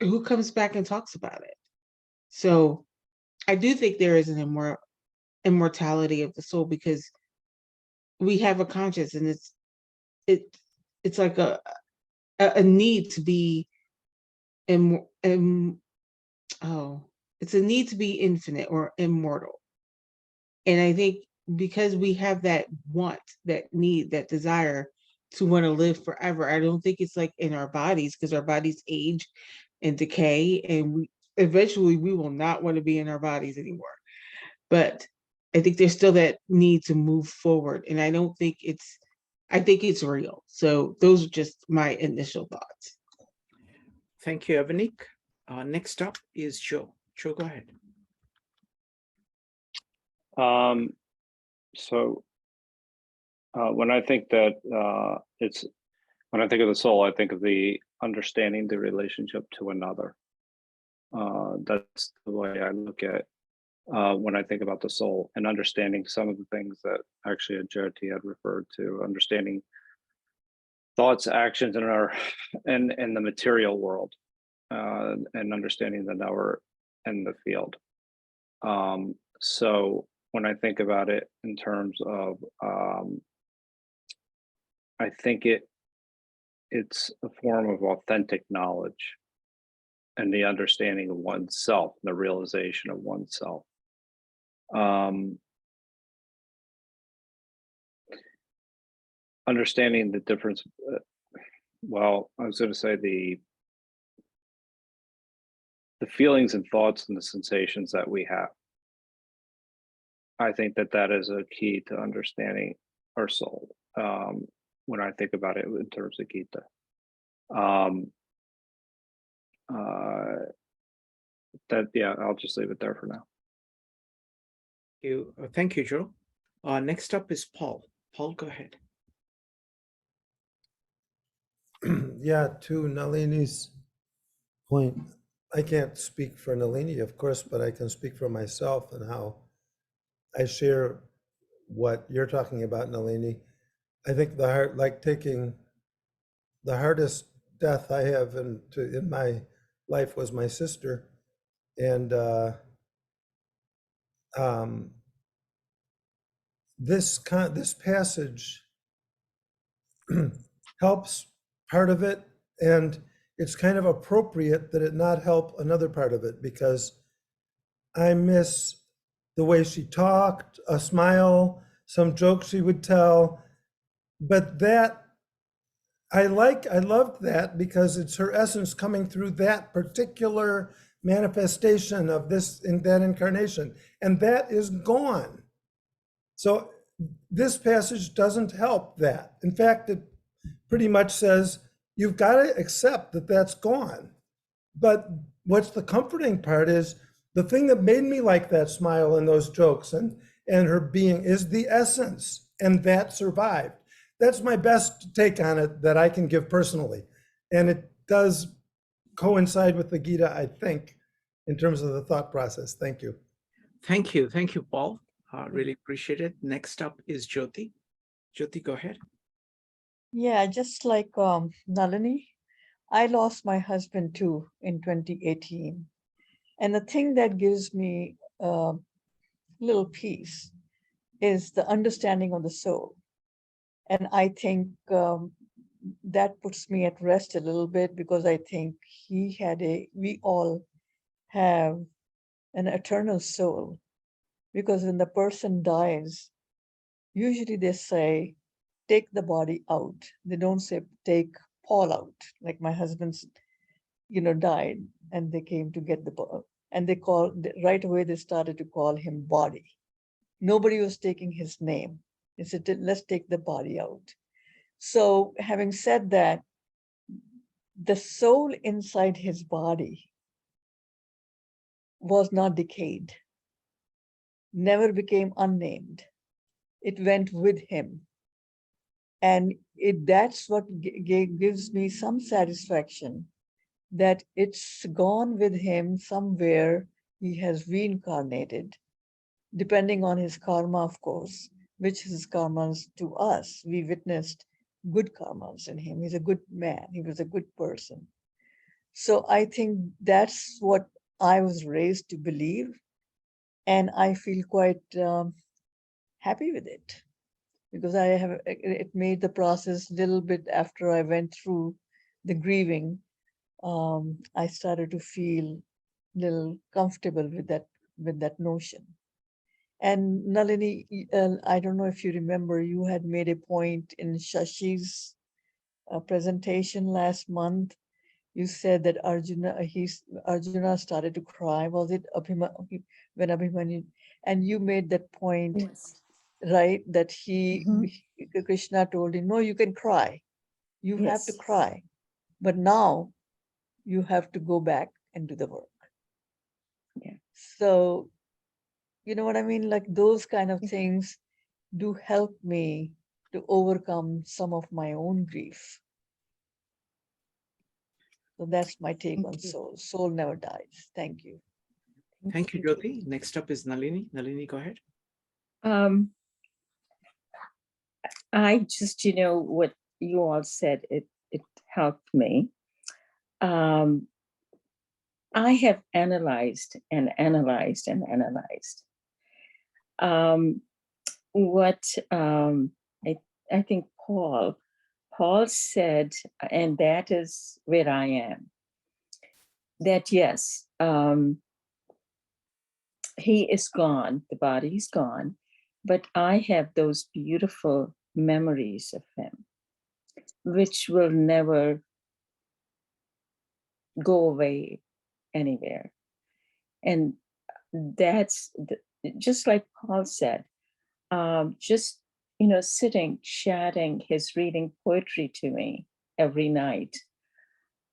who comes back and talks about it? So I do think there is an immortality of the soul, because we have a conscience, and it it's like a need to be im, im, oh it's a need to be infinite or immortal. And I think because we have that want, that need, that desire to want to live forever, I don't think it's like in our bodies, because our bodies age and decay, and eventually we will not want to be in our bodies anymore. But I think there's still that need to move forward. And I think it's real. So those are just my initial thoughts. Thank you, Evanik. Next up is Joe. Joe, go ahead. So when I think that when I think of the soul, I think of the understanding the relationship to another. That's the way I look at when I think about the soul, and understanding some of the things that actually Jyoti had referred to, understanding thoughts, actions in in the material world, and understanding the knower and the field. So when I think about it in terms of, I think it's a form of authentic knowledge and the understanding of oneself, the realization of oneself. Understanding the difference. Well, I was going to say the feelings and thoughts and the sensations that we have. I think that is a key to understanding our soul. When I think about it in terms of Gita. I'll just leave it there for now. Thank you, Joe. Next up is Paul. Paul, go ahead. Yeah, to Nalini's point, I can't speak for Nalini, of course, but I can speak for myself and how I share what you're talking about, Nalini. I think taking the hardest death I have in my life was my sister, and um, this passage helps part of it, and it's kind of appropriate that it not help another part of it, because I miss the way she talked, a smile, some jokes she would tell. But that I loved that because it's her essence coming through that particular manifestation of this in that incarnation, and that is gone. So this passage doesn't help that. In fact, it pretty much says you've got to accept that that's gone. But what's the comforting part is the thing that made me like that smile and those jokes and her being is the essence, and that survived. That's my best take on it that I can give personally. And it does coincide with the Gita, I think, in terms of the thought process. Thank you. Thank you. Thank you, Paul. Really appreciate it. Next up is Jyoti. Jyoti, go ahead. Yeah, just like Nalini, I lost my husband too in 2018. And the thing that gives me a little peace is the understanding of the soul. And I think that puts me at rest a little bit, because I think we all have an eternal soul. Because when the person dies, usually they say, take the body out. They don't say, take Paul out. Like my husband's, died, and they came to get the body. And right away, they started to call him body. Nobody was taking his name. They said, let's take the body out. So having said that, the soul inside his body was not decayed, never became unnamed. It went with him. And that's what gives me some satisfaction, that it's gone with him somewhere. He has reincarnated, depending on his karma, of course, which his karmas to us. We witnessed good karmas in him. He's a good man. He was a good person. So I think that's what I was raised to believe. And I feel quite happy with it, because it made the process a little bit after I went through the grieving. I started to feel a little comfortable with that notion. And Nalini, I don't know if you remember, you had made a point in Shashi's presentation last month. You said that Arjuna started to cry. Was it when Abhimanyu? And you made that point, Yes. right? That Mhm. Krishna told him, no, you can cry. You have to Yes. cry. But now you have to go back and do the work. Yeah. So, you know what I mean? Like those kind of things do help me to overcome some of my own grief. So that's my take Thank on you. soul. Soul never dies. Thank you. Thank you, Jyoti. Next up is Nalini. Nalini, go ahead. I just, what you all said, it helped me. I have analyzed and analyzed and analyzed. What I think Paul said, and that is where I am, that yes, he is gone, the body is gone, but I have those beautiful memories of him, which will never go away anywhere. And that's just like Paul said, just, sitting, chatting, his reading poetry to me every night.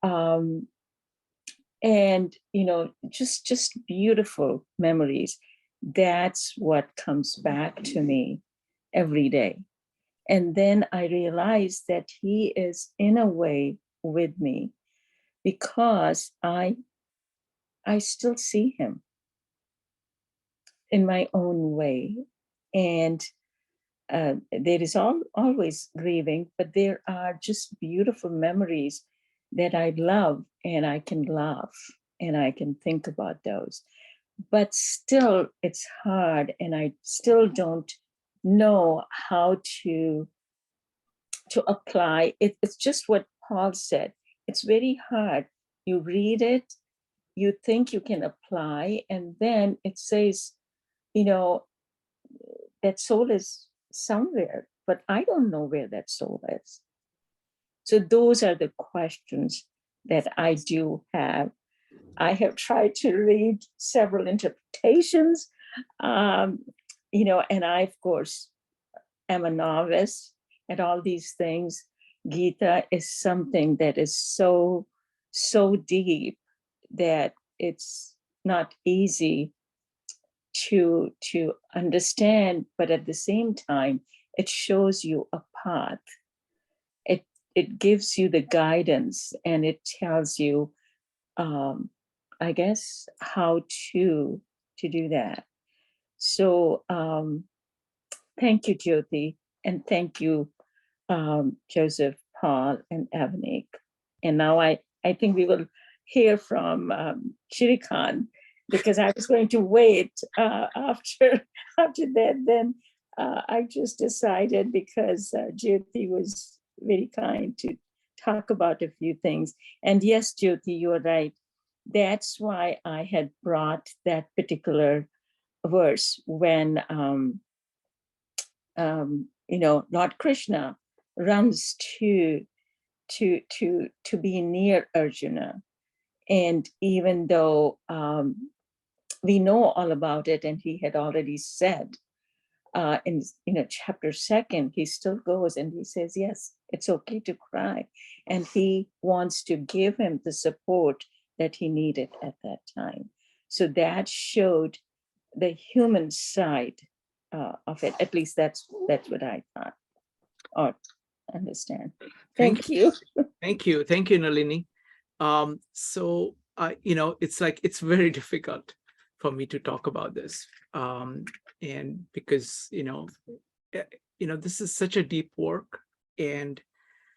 And, just beautiful memories. That's what comes back to me every day. And then I realized that he is in a way with me because I still see him in my own way. And there is always grieving, but there are just beautiful memories that I love, and I can laugh and I can think about those. but still it's hard, and I still don't know how to apply it. It's just what Paul said. It's very hard. You read it, you think you can apply, and then it says, you know, that soul is somewhere, but I don't know where that soul is. So those are the questions that I do have. I have tried to read several interpretations, you know, and I, of course, am a novice at all these things. Gita is something that is so, so deep that it's not easy to understand, but at the same time, it shows you a path. It gives you the guidance, and it tells you, I guess, how to do that. So thank you, Jyoti, and thank you, Joseph, Paul, and Avnik. And now I think we will hear from Shirikant, because I was going to wait after that. Then I just decided, because Jyoti was very kind to talk about a few things. And yes, Jyoti, you're right. That's why I had brought that particular verse when you know, Lord Krishna runs to be near Arjuna. And even though we know all about it, and he had already said in chapter 2, he still goes and he says, yes, it's okay to cry. And he wants to give him the support that he needed at that time. So that showed the human side of it. At least that's what I thought or understand. Thank you. Thank you, Nalini. So you know, it's like, it's very difficult for me to talk about this, and because you know, this is such a deep work and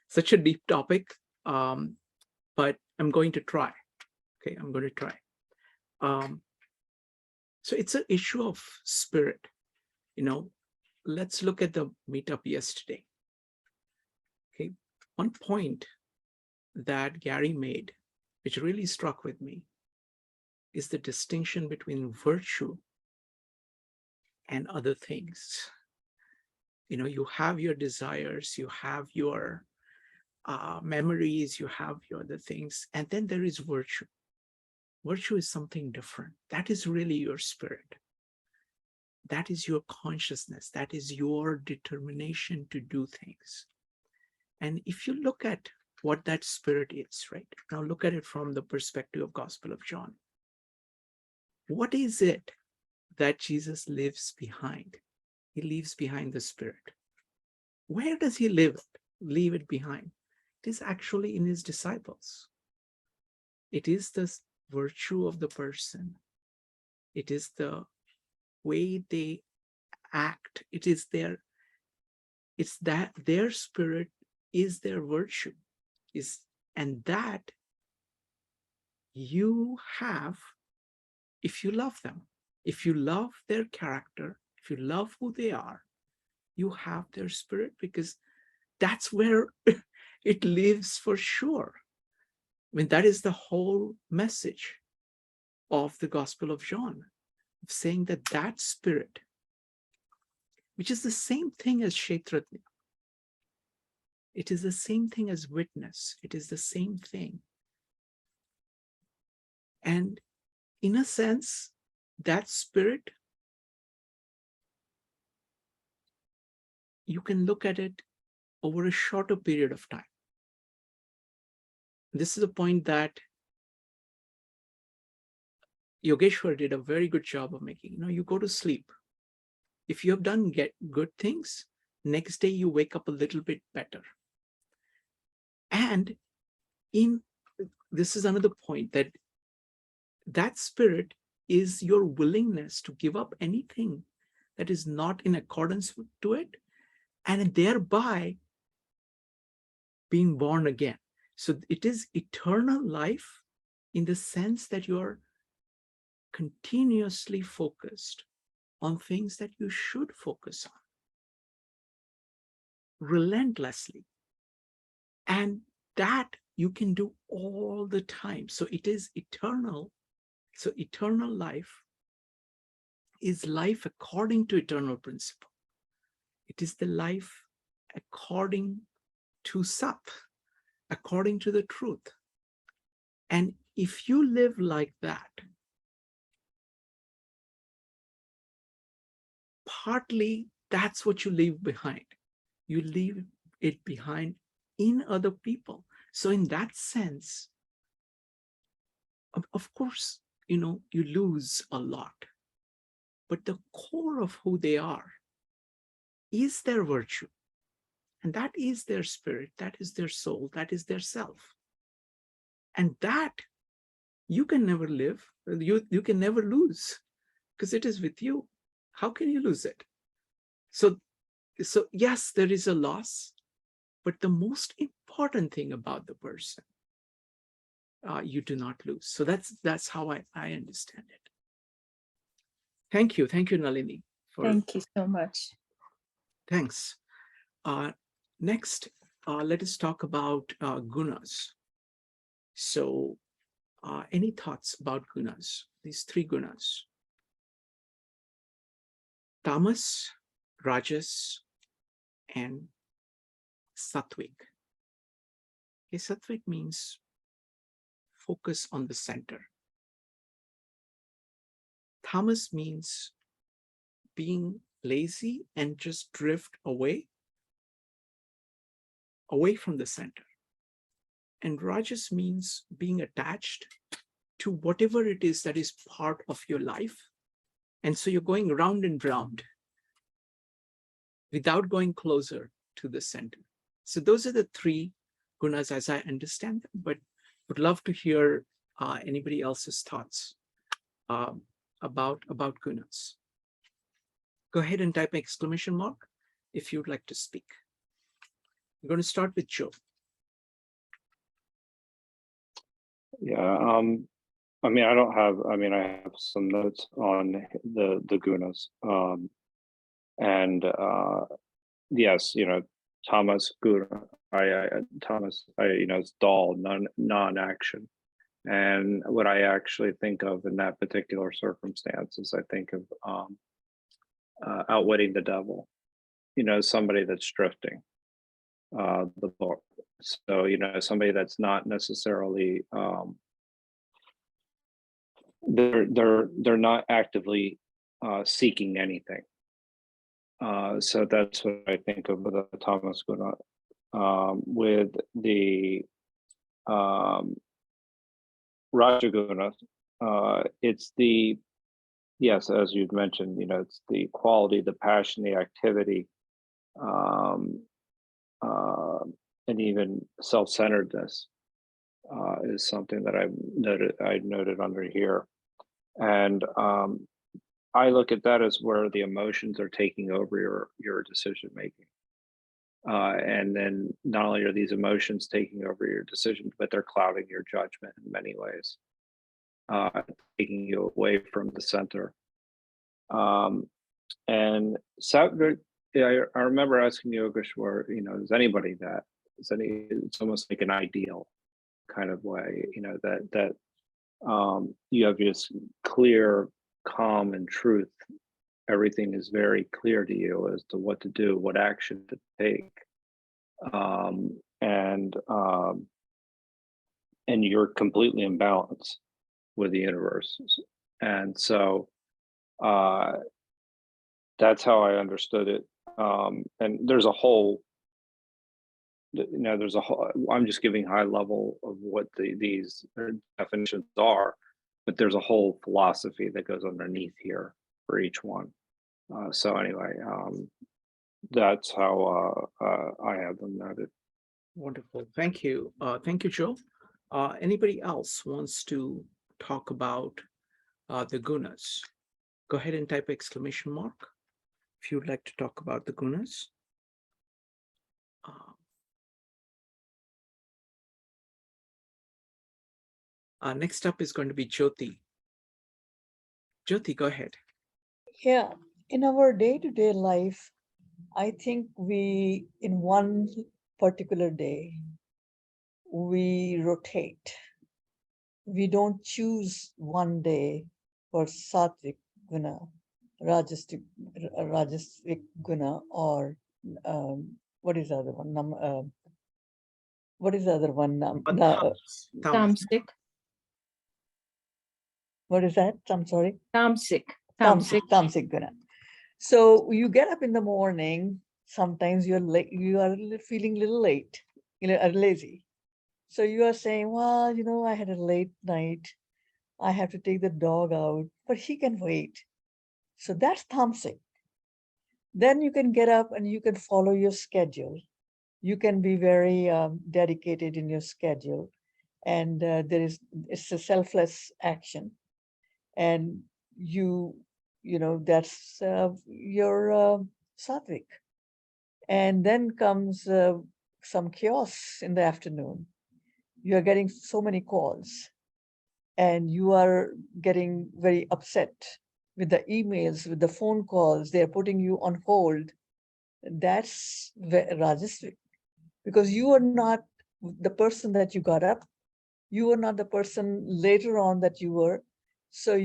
such a deep topic, but I'm going to try. Okay, I'm going to try. So it's an issue of spirit. You know, let's look at the meetup yesterday. Okay, one point that Gary made, which really struck with me, is the distinction between virtue and other things. You know, you have your desires, you have your memories, you have your other things, and then there is virtue. Virtue is something different. That is really your spirit. That is your consciousness. That is your determination to do things. And if you look at what that spirit is, right? Now look at it from the perspective of Gospel of John. What is it that Jesus leaves behind? He leaves behind the spirit. Where does he leave it behind? It is actually in his disciples. It is the virtue of the person. It is the way they act. It's that their spirit is their virtue. And that you have if you love them. If you love their character, if you love who they are, you have their spirit, because that's where it lives for sure. I mean, that is the whole message of the Gospel of John, saying that that spirit, which is the same thing as Kshetrajna, it is the same thing as witness, it is the same thing. And in a sense, that spirit, you can look at it over a shorter period of time. This is a point that Yogeshwar did a very good job of making. You know, you go to sleep. If you have done good things, next day you wake up a little bit better. And this is another point, that spirit is your willingness to give up anything that is not in accordance to it, and thereby being born again. So it is eternal life in the sense that you're continuously focused on things that you should focus on relentlessly. And that you can do all the time. So it is eternal. So eternal life is life according to eternal principle. It is the life according to Sat, according to the truth. And if you live like that, partly that's what you leave behind. You leave it behind in other people. So in that sense, of course, you lose a lot. But the core of who they are is their virtue. And that is their spirit, that is their soul, that is their self. And that you can never live, you can never lose, because it is with you. How can you lose it? So yes, there is a loss, but the most important thing about the person, you do not lose. So that's how I understand it. Thank you, Nalini. Thank you so much. Thanks. Next, let us talk about gunas. So, any thoughts about gunas? These three gunas: tamas, rajas, and sattvic. Okay, sattvic means focus on the center. Tamas means being lazy and just drift away from the center. And rajas means being attached to whatever it is that is part of your life. And so you're going round and round without going closer to the center. So those are the three gunas as I understand them, but would love to hear anybody else's thoughts about gunas. Go ahead and type exclamation mark if you'd like to speak. I'm going to start with Joe. Yeah, I have some notes on the gunas. Yes, Thomas Guna, Thomas, it's dull, non-action. And what I actually think of in that particular circumstance is I think of outwitting the devil, somebody that's drifting, the book. So, somebody that's not necessarily, they're not actively seeking anything. So that's what I think of with Thomas Guna. With the Rajaguna, it's the, yes, as you'd mentioned, it's the quality, the passion, the activity, and even self-centeredness is something that I noted under here. And I look at that as where the emotions are taking over your decision making. And then not only are these emotions taking over your decision, but they're clouding your judgment in many ways, taking you away from the center. And Sattvic, I remember asking Yogeshwar, is anybody that? It's almost like an ideal kind of way, that you have this clear, calm, and truth. Everything is very clear to you as to what to do, what action to take, and you're completely in balance with the universe. And so that's how I understood it. And there's a whole, I'm just giving high level of what these definitions are, but there's a whole philosophy that goes underneath here for each one. So anyway, that's how I have them noted. Wonderful. Thank you. Thank you, Joe. Anybody else wants to talk about the gunas? Go ahead and type exclamation mark if you'd like to talk about the gunas. Next up is going to be Jyoti. Jyoti, go ahead. Yeah, in our day-to-day life, I think we, in one particular day, we rotate. We don't choose one day for sattvic guna, rajasic, rajasic guna, or what is the other one? What is the other one? Tamasic, What is that? I'm sorry. tamasic, Tamasic guna. So you get up in the morning. Sometimes you're late. You are feeling a little late, lazy. So you are saying, well, I had a late night. I have to take the dog out, but he can wait. So that's tamasic. Then you can get up and you can follow your schedule. You can be very dedicated in your schedule, and it's a selfless action, and that's your sattvic. And then comes some chaos in the afternoon. You are getting so many calls, and you are getting very upset with the emails, with the phone calls. They're putting you on hold. That's rajasic, because you are not the person that you got up. You are not the person later on that you were. So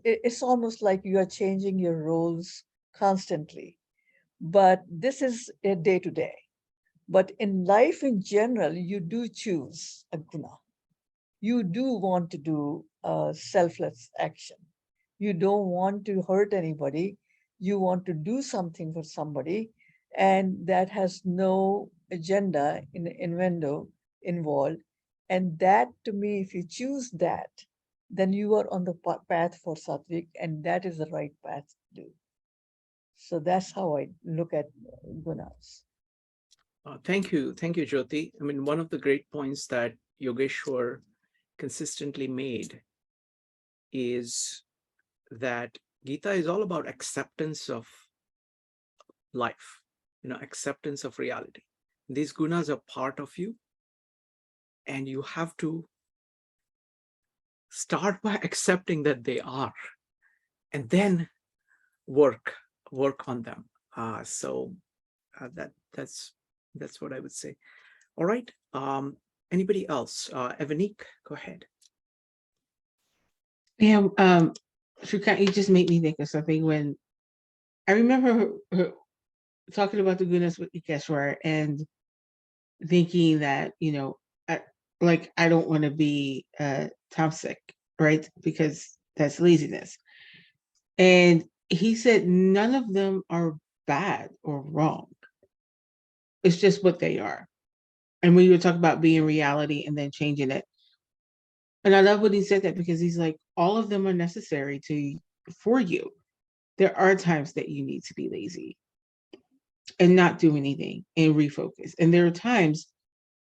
it's almost like you are changing your roles constantly. But this is a day to day. But in life in general, you do choose a guna. You do want to do selfless action. You don't want to hurt anybody. You want to do something for somebody, and that has no agenda in window involved. And that, to me, if you choose that, then you are on the path for sattvic, and that is the right path to do. So that's how I look at gunas. Thank you, Jyoti. I mean, one of the great points that Yogeshwar consistently made is that Gita is all about acceptance of life, acceptance of reality. These gunas are part of you, and you have to start by accepting that they are, and then work on them. That's what I would say. All right. Anybody else? Evanik, go ahead. Yeah, Shrikant, you just made me think of something when I remember her talking about the goodness with Ikeshwar and thinking that, I don't want to be toxic, right? Because that's laziness. And he said none of them are bad or wrong. It's just what they are. And when you were talking about being reality and then changing it. And I love when he said that, because he's like, all of them are necessary for you. There are times that you need to be lazy and not do anything and refocus. And there are times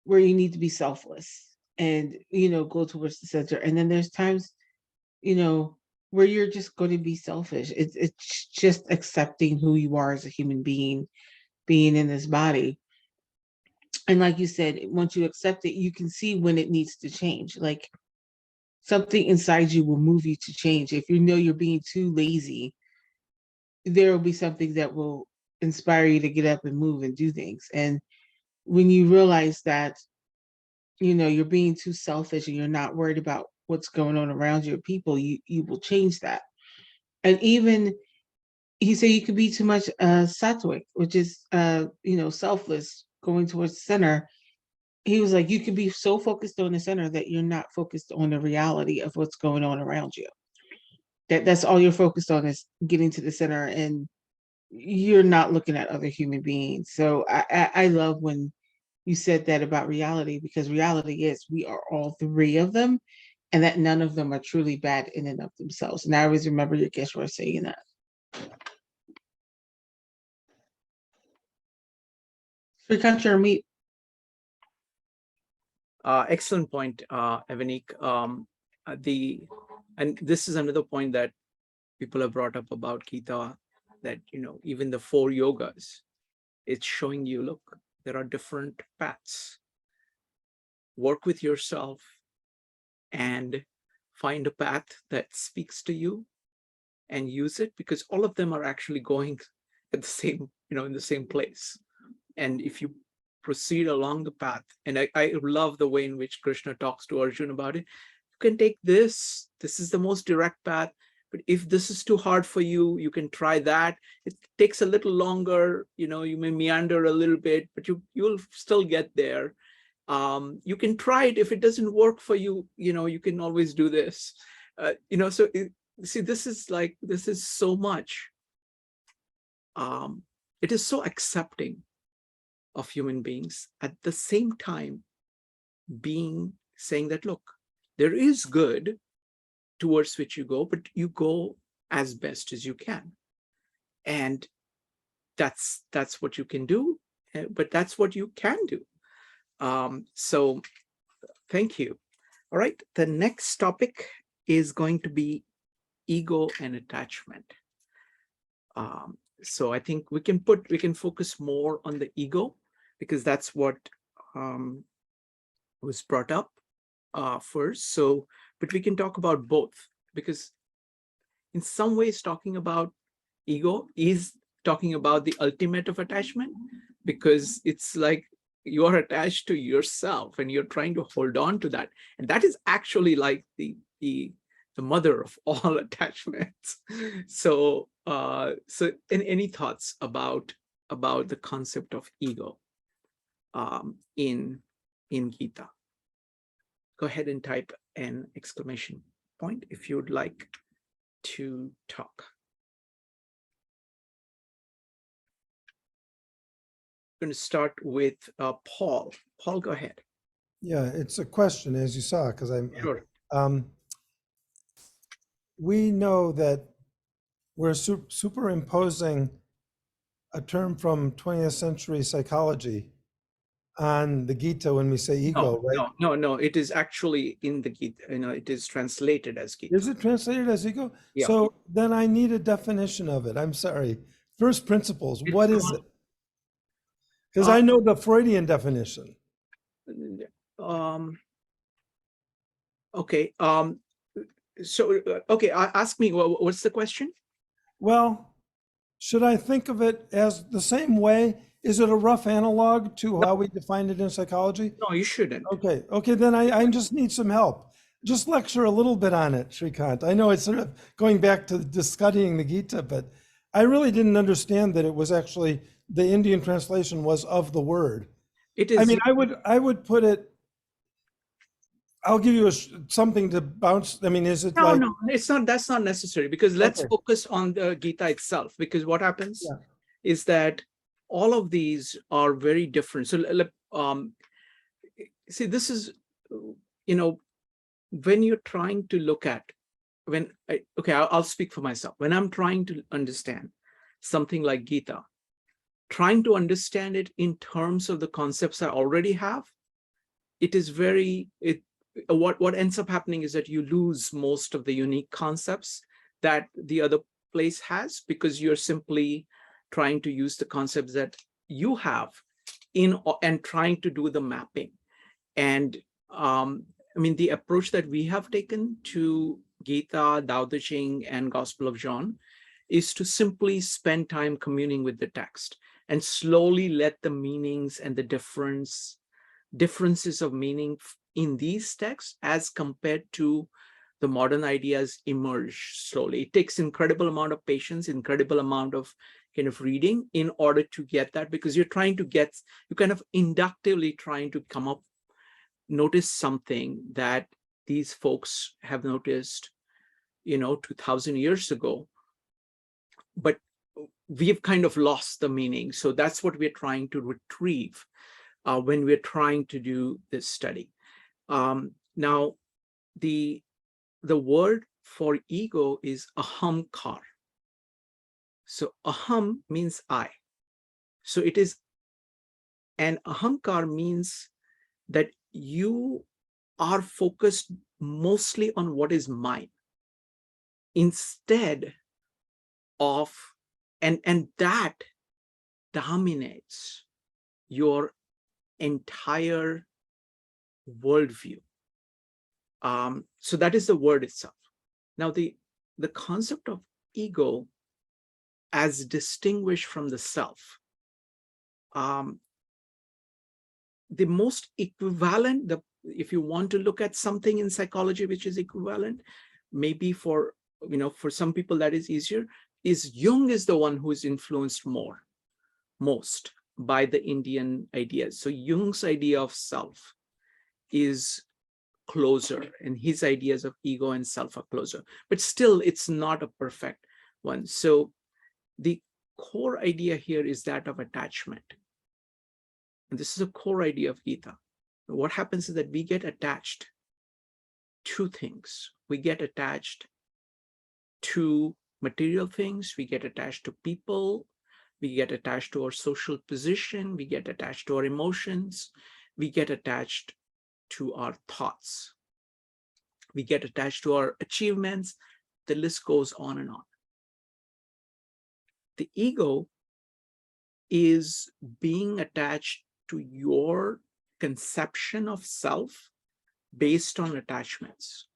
where you need to be selfless and, go towards the center. And then there's times, where you're just going to be selfish. It's just accepting who you are as a human being in this body. And like you said, once you accept it, you can see when it needs to change. Like something inside you will move you to change. If you know you're being too lazy, there will be something that will inspire you to get up and move and do things. And when you realize that, you're being too selfish and you're not worried about what's going on around your people, you will change that. And even he said you could be too much sattvic, which is selfless, going towards the center. He was like, you could be so focused on the center that you're not focused on the reality of what's going on around you. That's all you're focused on, is getting to the center, and you're not looking at other human beings. So I love when you said that about reality, because reality is we are all three of them, and that none of them are truly bad in and of themselves. And I always remember your guest were saying that. Shrikant, your meet. Excellent point, Evanik. And this is another point that people have brought up about Gita, that even the 4 yogas, it's showing you, look, there are different paths. Work with yourself and find a path that speaks to you and use it, because all of them are actually going at the same, in the same place. And if you proceed along the path, and I love the way in which Krishna talks to Arjuna about it. You can take this is the most direct path, but if this is too hard for you, you can try that. It takes a little longer, you may meander a little bit, but you'll still get there. You can try it. If it doesn't work for you, you can always do this. So see, this is so much. It is so accepting of human beings, at the same time saying that, look, there is good towards which you go, but you go as best as you can. And that's what you can do, but that's what you can do. So thank you. All right, the next topic is going to be ego and attachment. So I think we can focus more on the ego, because that's what was brought up first. So, but we can talk about both, because in some ways talking about ego is talking about the ultimate of attachment, because it's like you are attached to yourself and you're trying to hold on to that. And that is actually like the mother of all attachments. So, any thoughts about the concept of ego in Gita? Go ahead and type an exclamation point if you would like to talk. I'm going to start with Paul. Paul, go ahead. Yeah, it's a question, as you saw, because I'm Sure. We know that we're superimposing a term from 20th century psychology on the Gita when we say ego, right? No. It is actually in the Gita. It is translated as Gita. Is it translated as ego? Yeah. So then I need a definition of it. I'm sorry. First principles. What is it? Because I know the Freudian definition. Okay. So, okay. Ask me. What's the question? Well, should I think of it as the same way? Is it a rough analog to how we define it in psychology? No, you shouldn't. Okay, then I just need some help. Just lecture a little bit on it, Shrikant. I know it's sort of going back to studying the Gita, but I really didn't understand that it was actually, the Indian translation was of the word. It is. I mean, I would put it, I'll give you something to bounce. I mean, is it like? No, it's not. That's not necessary, because let's focus on the Gita itself, because what happens is that all of these are very different. So, see, this is, when you're trying to look at, I'll speak for myself. When I'm trying to understand something like Gita, trying to understand it in terms of the concepts I already have, it is what ends up happening is that you lose most of the unique concepts that the other place has, because you're simply trying to use the concepts that you have and trying to do the mapping. And I mean, the approach that we have taken to Gita, Tao Te Ching, and Gospel of John is to simply spend time communing with the text and slowly let the meanings and the differences of meaning in these texts as compared to the modern ideas emerge slowly. It takes incredible amount of patience, incredible amount of kind of reading in order to get that, because you're kind of inductively trying to notice something that these folks have noticed, 2000 years ago, but we've kind of lost the meaning. So that's what we're trying to retrieve when we're trying to do this study. Now, the word for ego is ahamkar. So aham means I. So it is, and ahamkar means that you are focused mostly on what is mine, instead of, and that dominates your entire worldview. So that is the word itself. Now, the concept of ego as distinguished from the self. The most equivalent, if you want to look at something in psychology which is equivalent, maybe for some people that is easier, is Jung is the one who is influenced most by the Indian ideas. So Jung's idea of self is closer, and his ideas of ego and self are closer, but still it's not a perfect one. So the core idea here is that of attachment. And this is a core idea of Gita. What happens is that we get attached to things. We get attached to material things. We get attached to people. We get attached to our social position. We get attached to our emotions. We get attached to our thoughts. We get attached to our achievements. The list goes on and on. The ego is being attached to your conception of self based on attachments.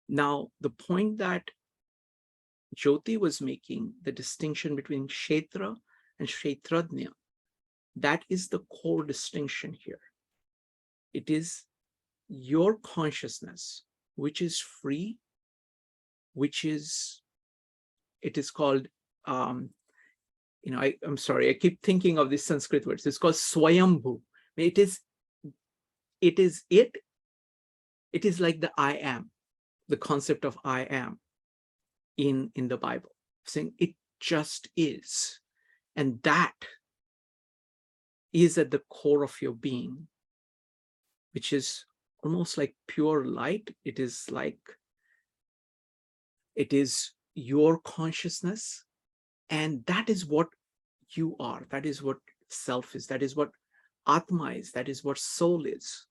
Now, the point that Jyoti was making, the distinction between Kshetra and Kshetrajna, that is the core distinction here. It is your consciousness, which is free, it is called, I'm sorry, I keep thinking of these Sanskrit words. It's called Swayambhu. It is like the I am, the concept of I am in the Bible, saying it just is. And that is at the core of your being, which is almost like pure light. It is your consciousness, and that is what you are. That is what self is. That is what Atma is. That is what soul is.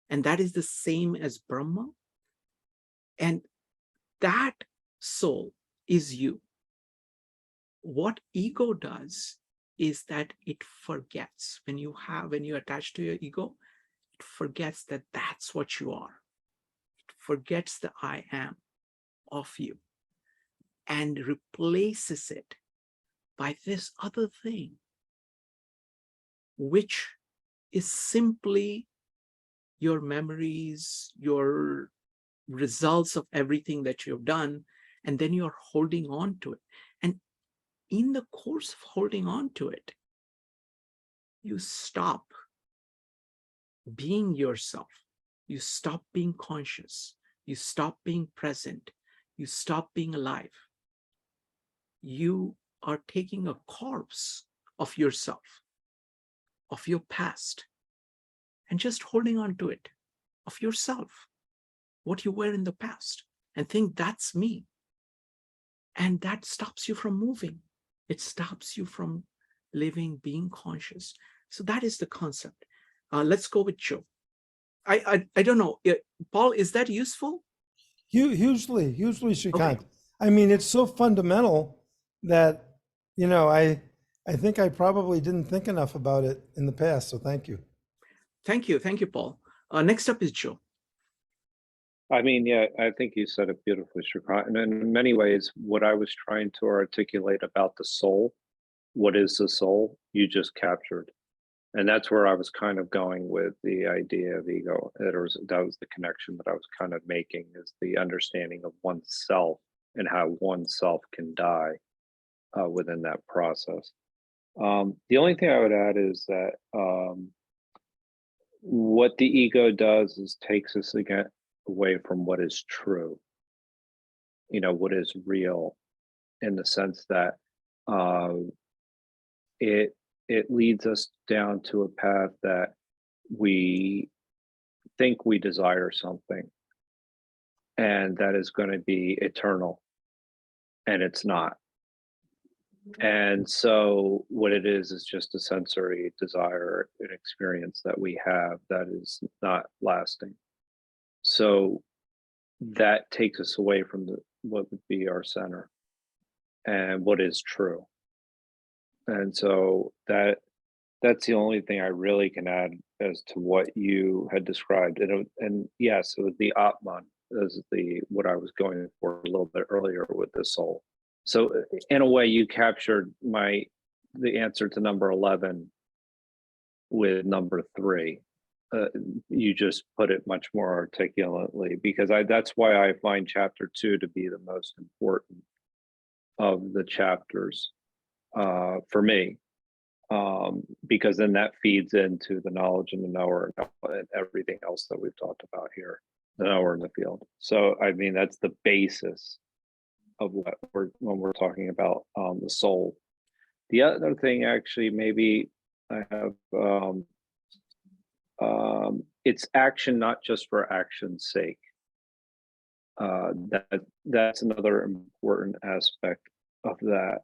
And that is the same as Brahma. And that soul is you. What ego does is that it forgets. When you attach to your ego, it forgets that that's what you are. It forgets the I am of you and replaces it by this other thing, which is simply your memories, your results of everything that you've done, and then you're holding on to it. And in the course of holding on to it, you stop being yourself. You stop being conscious. You stop being present. You stop being alive. You are taking a corpse of yourself, of your past, and just holding on to it, of yourself, what you were in the past, and think that's me. And that stops you from moving. It stops you from living, being conscious. So that is the concept. Let's go with Joe. I don't know, Paul, is that useful? Hugely, Shrikant. Okay. I mean, it's so fundamental that, I think I probably didn't think enough about it in the past. So thank you. Thank you, Paul. Next up is Joe. I mean, yeah, I think you said it beautifully, Shrikant. And in many ways, what I was trying to articulate about the soul, what is the soul, you just captured. And that's where I was kind of going with the idea of ego. That was the connection that I was kind of making, is the understanding of oneself and how oneself can die within that process. The only thing I would add is that what the ego does is takes us again away from what is true, what is real, in the sense that it leads us down to a path that we think we desire something, and that is going to be eternal, and it's not. And so what it is just a sensory desire, an experience that we have that is not lasting. So that takes us away from what would be our center and what is true. And so that's the only thing I really can add as to what you had described. And yes, it was the Atman, what I was going for a little bit earlier with the soul. So in a way, you captured the answer to number 11 with number 3. You just put it much more articulately, because that's why I find chapter 2 to be the most important of the chapters for me, because then that feeds into the knowledge and the knower and everything else that we've talked about here, the knower in the field. So I mean, that's the basis of what when we're talking about the soul. The other thing, actually, maybe I have it's action, not just for action's sake. That's another important aspect of that.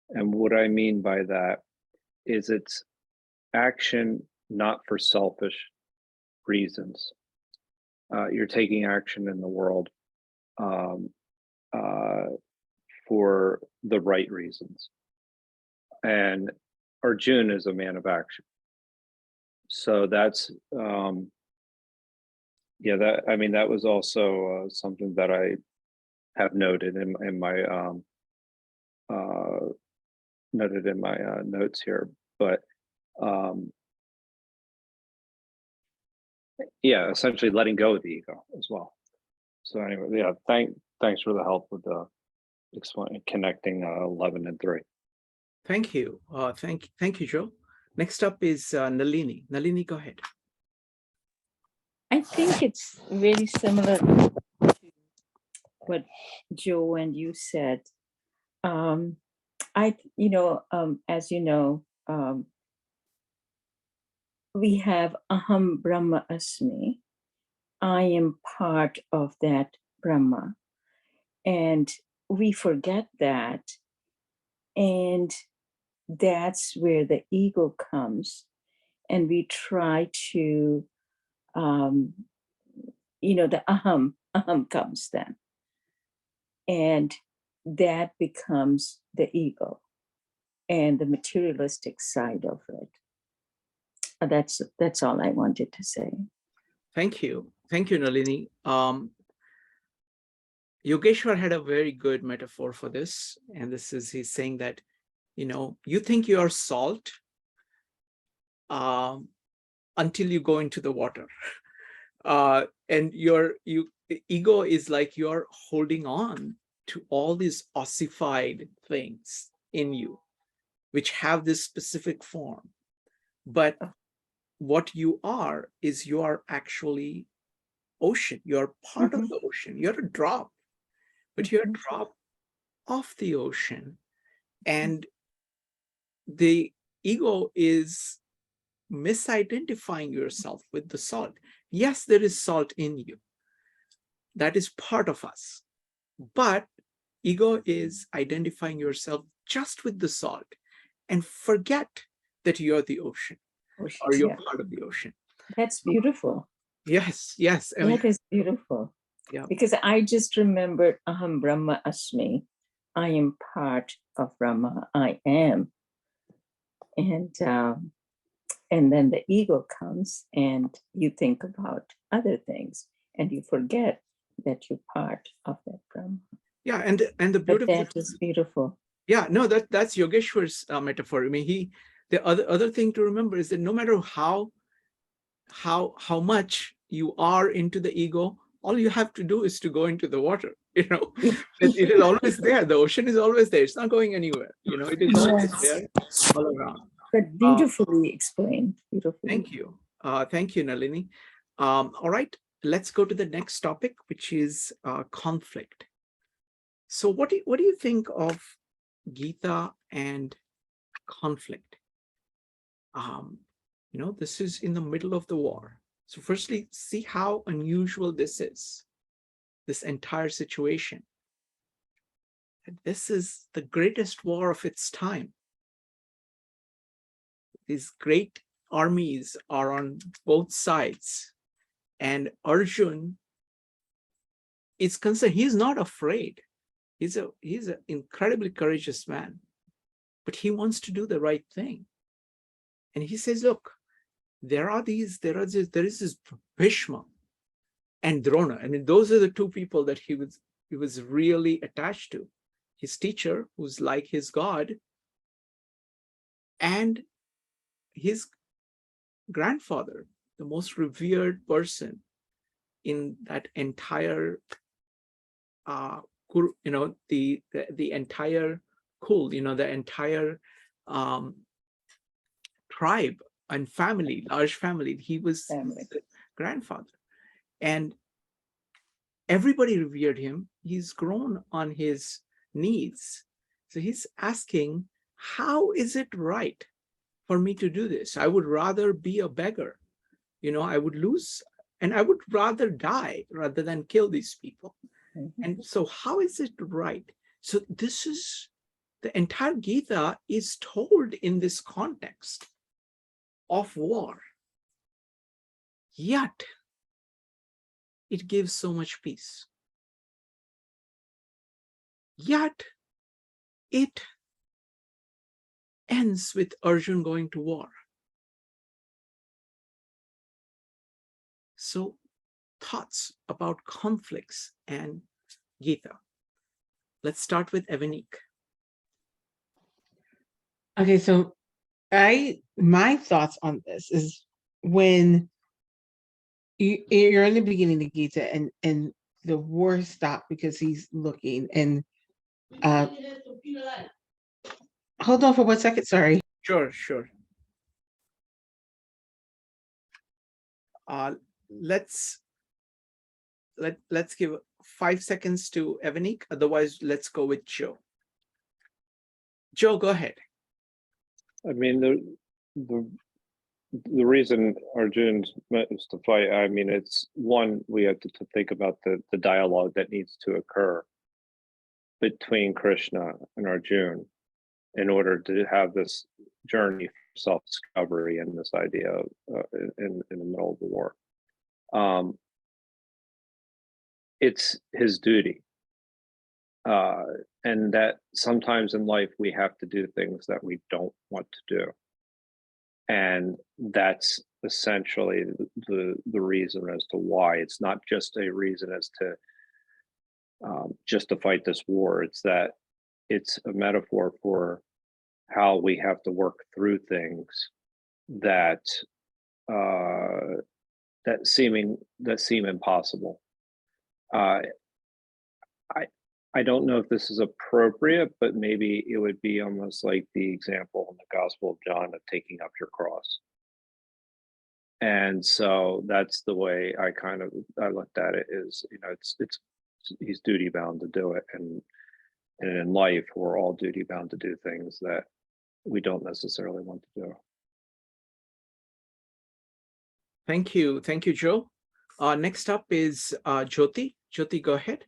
And what I mean by that is it's action not for selfish reasons. You're taking action in the world for the right reasons. And Arjun is a man of action. So that's that was also something that I have noted in my notes here. But essentially letting go of the ego as well. So anyway, thanks for the help with the connecting 11 and 3. Thank you. Thank you, Joe. Next up is Nalini. Nalini, go ahead. I think it's very similar to what Joe and you said. As you know, we have Aham Brahma Asmi. I am part of that Brahma. And we forget that. And that's where the ego comes. And we try to, the aham comes then. And that becomes the ego and the materialistic side of it. That's all I wanted to say. Thank you. Thank you, Nalini. Yogeshwar had a very good metaphor for this. And he's saying that, you think you are salt until you go into the water. And the ego is like you're holding on to all these ossified things in you, which have this specific form. But what you are is you are actually ocean. You're part of the ocean. You're a drop, but you're a drop of the ocean. And the ego is misidentifying yourself with the salt. Yes, there is salt in you. That is part of us. But ego is identifying yourself just with the salt and forget that you're the ocean or you're part of the ocean. That's beautiful. Yes. That is beautiful. Yeah. Because I just remembered Aham Brahma Asmi. I am part of Brahma. I am. And then the ego comes and you think about other things and you forget that you're part of that Brahma. Yeah, and the beautiful. But that is beautiful. Yeah, no, that's Yogeshwar's metaphor. I mean, the other thing to remember is that no matter how much you are into the ego, all you have to do is to go into the water. It is always there. The ocean is always there. It's not going anywhere. It is always there, all around. But beautifully explained. Beautifully. Thank you. Thank you, Nalini. All right, let's go to the next topic, which is conflict. So what do you think of Gita and conflict? This is in the middle of the war. So firstly, see how unusual this is, this entire situation. And this is the greatest war of its time. These great armies are on both sides. And Arjun is concerned. He's not afraid. He's an incredibly courageous man, but he wants to do the right thing. And he says, look, there is this Bhishma, and Drona. I mean, those are the two people that he was really attached to. His teacher, who's like his God, and his grandfather, the most revered person in that entire, the entire kul, the entire tribe and family, large family. He was the grandfather, and everybody revered him. He's grown on his knees. So he's asking, how is it right for me to do this? I would rather be a beggar. I would lose, and I would rather die rather than kill these people. And so how is it right? So this is, the entire Gita is told in this context of war. Yet, it gives so much peace. Yet, it ends with Arjun going to war. So, thoughts about conflicts and Gita. Let's start with Evanik. Okay, so my thoughts on this is when you're in the beginning of Gita and the war stopped because he's looking and hold on for 1 second, sorry. Sure. Let's give 5 seconds to Evanik. Otherwise, let's go with Joe. Joe, go ahead. I mean, the reason Arjun's meant is to fight. I mean, it's one, we have to think about the dialogue that needs to occur between Krishna and Arjun in order to have this journey for self-discovery and this idea of, in the middle of the war. It's his duty. And that sometimes in life we have to do things that we don't want to do. And that's essentially the reason as to why. It's not just a reason as to just to fight this war. It's that it's a metaphor for how we have to work through things that that seem impossible. I don't know if this is appropriate, but maybe it would be almost like the example in the Gospel of John of taking up your cross. And so that's the way I looked at it, is, it's he's duty bound to do it. And in life, we're all duty bound to do things that we don't necessarily want to do. Thank you, Joe. Next up is Jyoti. Jyoti, go ahead.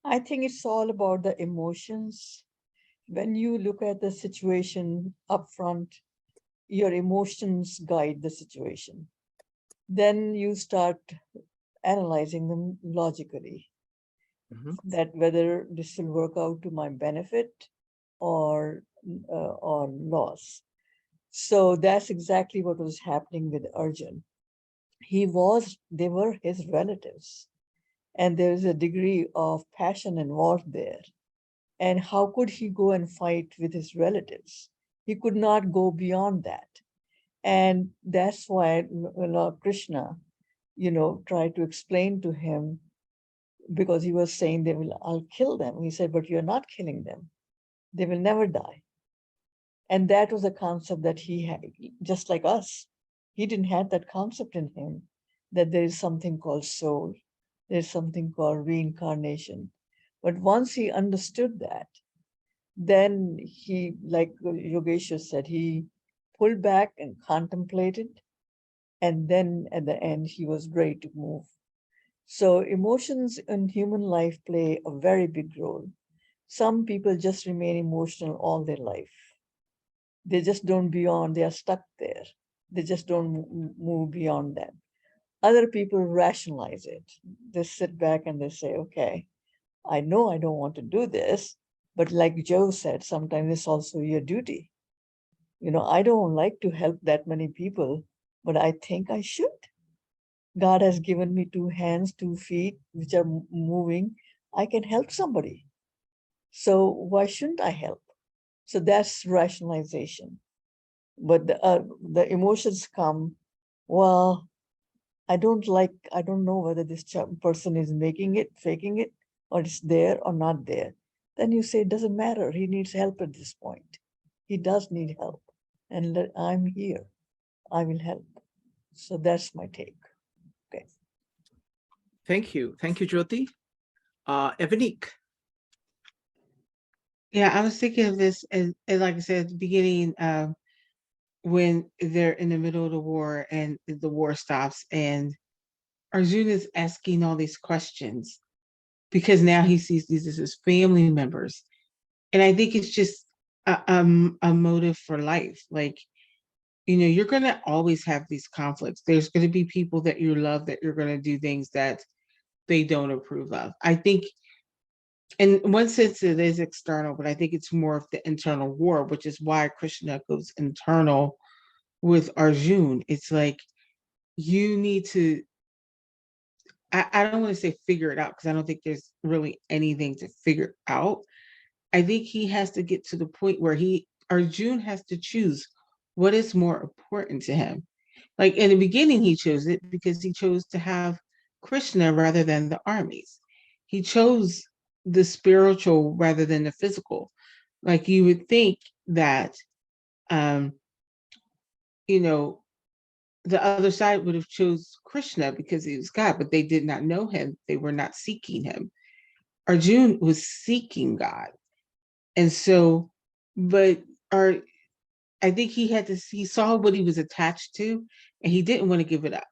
I think it's all about the emotions. When you look at the situation up front, your emotions guide the situation. Then you start analyzing them logically, that whether this will work out to my benefit or loss. So that's exactly what was happening with Arjun. They were his relatives, and there is a degree of passion involved there. And how could he go and fight with his relatives? He could not go beyond that. And that's why Lord Krishna, tried to explain to him, because he was saying, I'll kill them. He said, but you're not killing them. They will never die. And that was a concept that he had, just like us. He didn't have that concept in him, that there is something called soul, there's something called reincarnation. But once he understood that, then he, like Yogeshwar said, he pulled back and contemplated. And then at the end, he was ready to move. So emotions in human life play a very big role. Some people just remain emotional all their life. They just don't beyond, they are stuck there. They just don't move beyond that. Other people rationalize it. They sit back and they say, okay, I know I don't want to do this, but like Joe said, sometimes it's also your duty. I don't like to help that many people, but I think I should. God has given me 2 hands, 2 feet, which are moving. I can help somebody. So why shouldn't I help? So that's rationalization. But the emotions come, well, I don't know whether this person is making it, faking it, or it's there or not there. Then you say, it doesn't matter. He needs help at this point. He does need help. And I'm here. I will help. So that's my take. Okay. Thank you. Thank you, Jyoti. Evanique. Yeah, I was thinking of this as like I said at the beginning, when they're in the middle of the war and the war stops, and Arjuna is asking all these questions because now he sees these as his family members, and I think it's just a motive for life. Like, you're going to always have these conflicts. There's going to be people that you love that you're going to do things that they don't approve of. I think in one sense it is external, but I think it's more of the internal war, which is why Krishna goes internal with Arjun. It's like you need to, I don't want to say figure it out because I don't think there's really anything to figure out. I think he has to get to the point where Arjun has to choose what is more important to him. Like in the beginning, he chose it because he chose to have Krishna rather than the armies. He chose the spiritual rather than the physical. Like you would think that, um, you know, the other side would have chose Krishna because he was God, but they did not know him. They were not seeking him. Arjun was seeking God. And so, but our, I think he saw what he was attached to and he didn't want to give it up.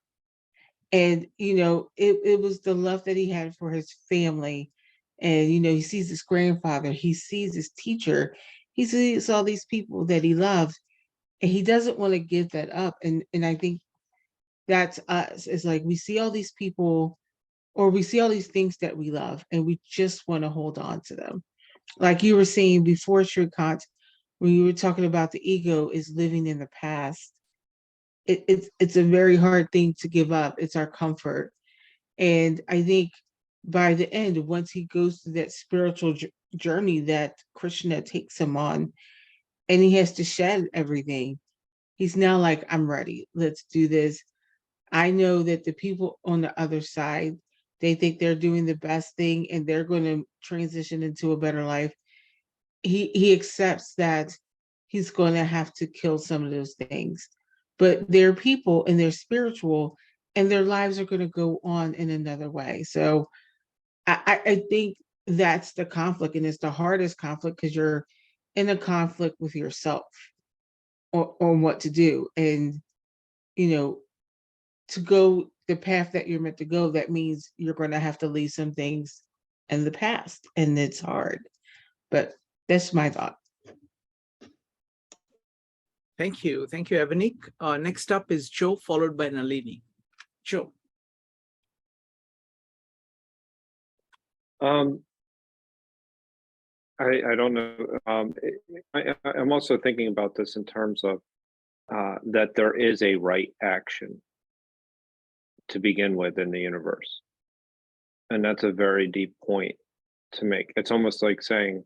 And, it was the love that he had for his family. And, he sees his grandfather, he sees his teacher, he sees all these people that he loved, and he doesn't want to give that up. And I think that's us. It's like we see all these people or we see all these things that we love and we just want to hold on to them. Like you were saying before, Shrikant, when you were talking about the ego is living in the past, it's a very hard thing to give up. It's our comfort. And I think by the end, once he goes through that spiritual journey that Krishna takes him on, and he has to shed everything, he's now like, I'm ready. Let's do this. I know that the people on the other side, they think they're doing the best thing and they're going to transition into a better life. He accepts that he's going to have to kill some of those things, but they're people and they're spiritual and their lives are going to go on in another way. So I think that's the conflict, and it's the hardest conflict because you're in a conflict with yourself on what to do. And you know to go the path that you're meant to go, that means you're going to have to leave some things in the past, and it's hard. But that's my thought. Thank you. Thank you, Evanique. Next up is Joe, followed by Nalini. Joe. I don't know. I'm also thinking about this in terms of that there is a right action to begin with in the universe. And that's a very deep point to make. It's almost like saying,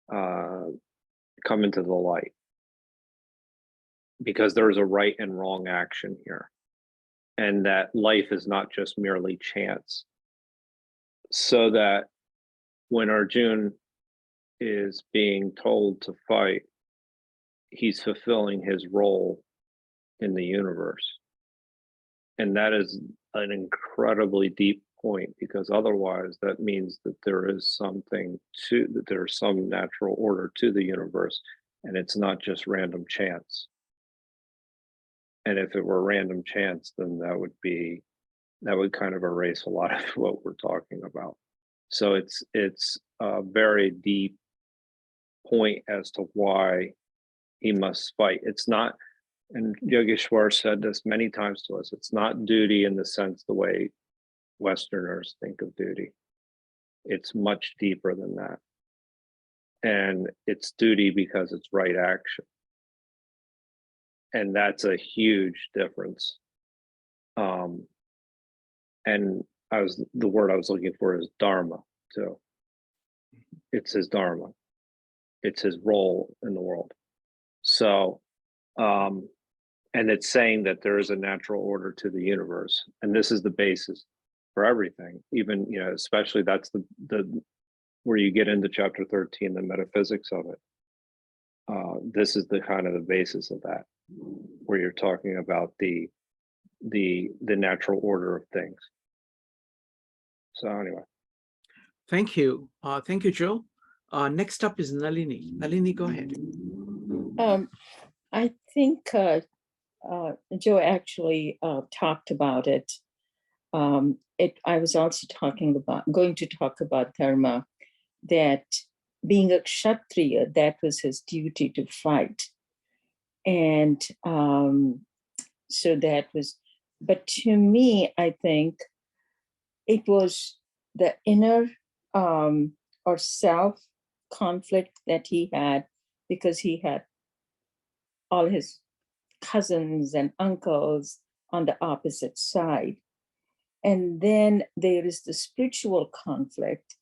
come into the light. Because there's a right and wrong action here. And that life is not just merely chance. So that when Arjun is being told to fight, he's fulfilling his role in the universe. And that is an incredibly deep point, because otherwise that means that there is something that there's some natural order to the universe, and it's not just random chance. And if it were random chance, then that would kind of erase a lot of what we're talking about. So it's a very deep point as to why he must fight. It's not, and Yogeshwar said this many times to us, it's not duty in the sense the way Westerners think of duty. It's much deeper than that. And it's duty because it's right action. And that's a huge difference. And the word I was looking for is dharma too. It's his dharma. It's his role in the world. So, and it's saying that there is a natural order to the universe, and this is the basis for everything. Even, you know, especially that's the where you get into chapter 13, the metaphysics of it. This is the kind of the basis of that, where you're talking about the natural order of things. So anyway. Thank you. Thank you, Joe. Next up is Nalini. Nalini, go ahead. I think Joe actually talked about it. I was also going to talk about dharma, that being a Kshatriya, that was his duty to fight. And so that was, but to me, I think it was the inner or self conflict that he had, because he had all his cousins and uncles on the opposite side. And then there is the spiritual conflict.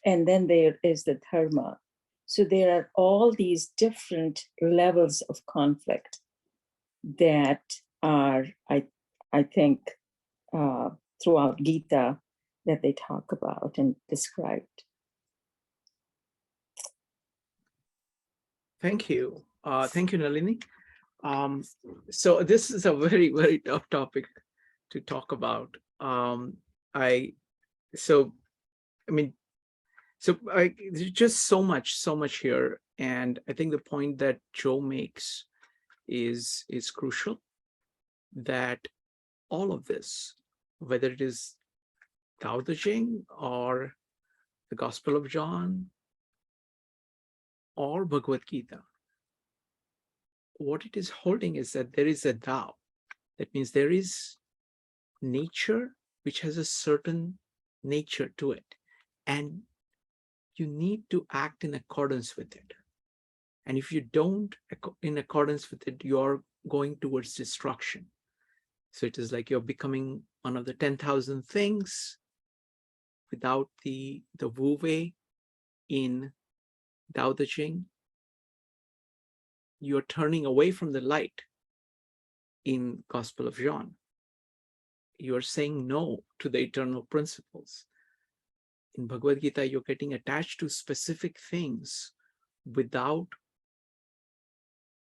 And then there is the dharma. So there are all these different levels of conflict that are, I think, throughout Gita that they talk about and described. Thank you. Thank you, Nalini. So this is a very, very tough topic to talk about. There's just so much here. And I think the point that Joe makes is crucial, that all of this, whether it is Tao Te Ching or the Gospel of John or Bhagavad Gita, what it is holding is that there is a Tao. That means there is nature which has a certain nature to it, and you need to act in accordance with it. And if you don't in accordance with it, you're going towards destruction. So it is like you're becoming one of the 10,000 things without the Wu Wei in Tao Te Ching. You're turning away from the light in Gospel of John. You're saying no to the eternal principles. In Bhagavad Gita, you're getting attached to specific things without,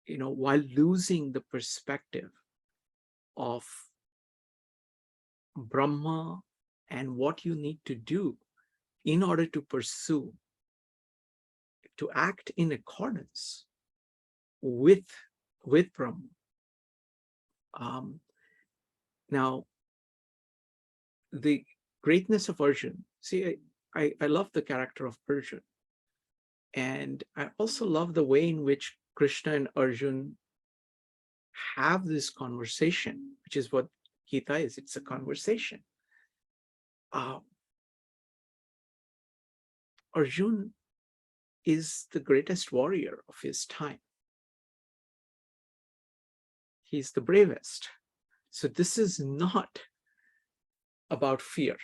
while losing the perspective of Brahma and what you need to do in order to pursue, to act in accordance with Brahma. Now, the greatness of Arjun. See, I love the character of Arjun. And I also love the way in which Krishna and Arjun have this conversation, which is what Gita is. It's a conversation. Arjun is the greatest warrior of his time. He's the bravest. So this is not about fear.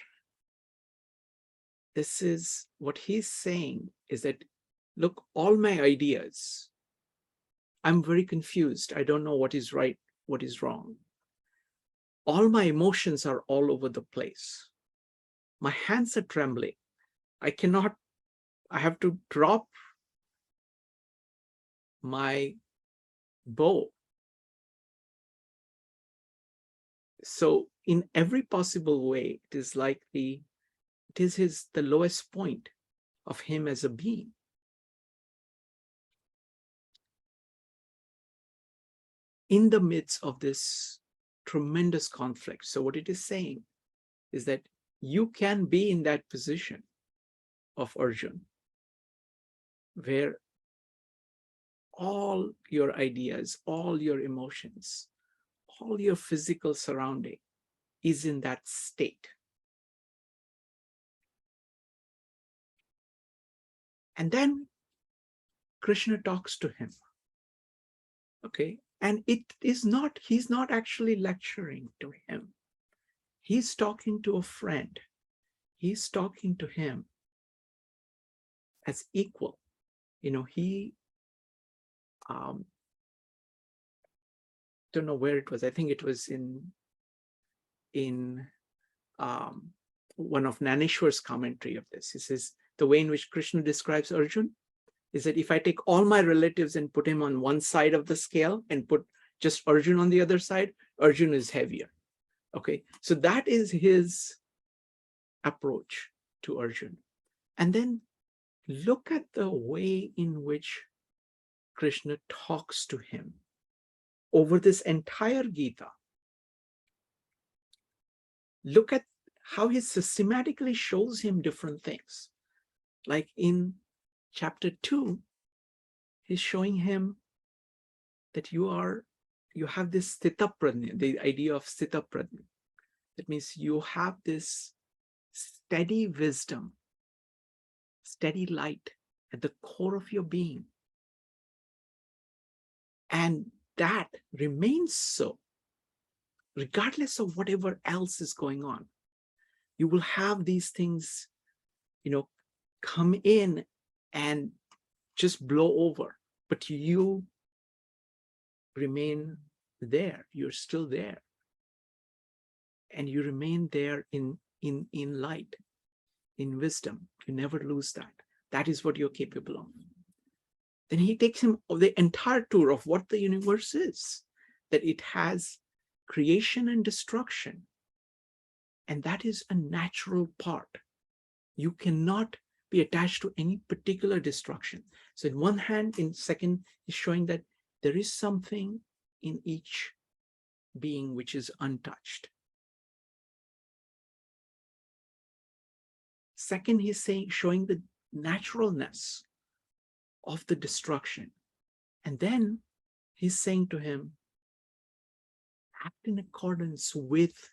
This is what he's saying is that, look, all my ideas, I'm very confused. I don't know what is right, what is wrong. All my emotions are all over the place. My hands are trembling. I have to drop my bow. So in every possible way, it is like the lowest point of him as a being. In the midst of this tremendous conflict. So what it is saying is that you can be in that position of Arjun, where all your ideas, all your emotions, all your physical surrounding is in that state. And then Krishna talks to him. Okay. And he's not actually lecturing to him. He's talking to a friend. He's talking to him as equal. He, don't know where it was. I think it was in one of Naneshwar's commentary of this. He says, the way in which Krishna describes Arjun is that if I take all my relatives and put him on one side of the scale and put just Arjun on the other side, Arjun is heavier. Okay, so that is his approach to Arjun. And then look at the way in which Krishna talks to him over this entire Gita. Look at how he systematically shows him different things. Like in chapter 2, he's showing him that you have this sthita prajna, the idea of sthita prajna. That means you have this steady wisdom, steady light at the core of your being. And that remains so, regardless of whatever else is going on. You will have these things, come in and just blow over, but you remain there. You're still there. And you remain there in light, in wisdom. You never lose that. That is what you're capable of. Then he takes him the entire tour of what the universe is, that it has creation and destruction. And that is a natural part. You cannot be attached to any particular destruction. So in one hand, in second, he's showing that there is something in each being which is untouched. Second, he's showing the naturalness of the destruction. And then he's saying to him, act in accordance with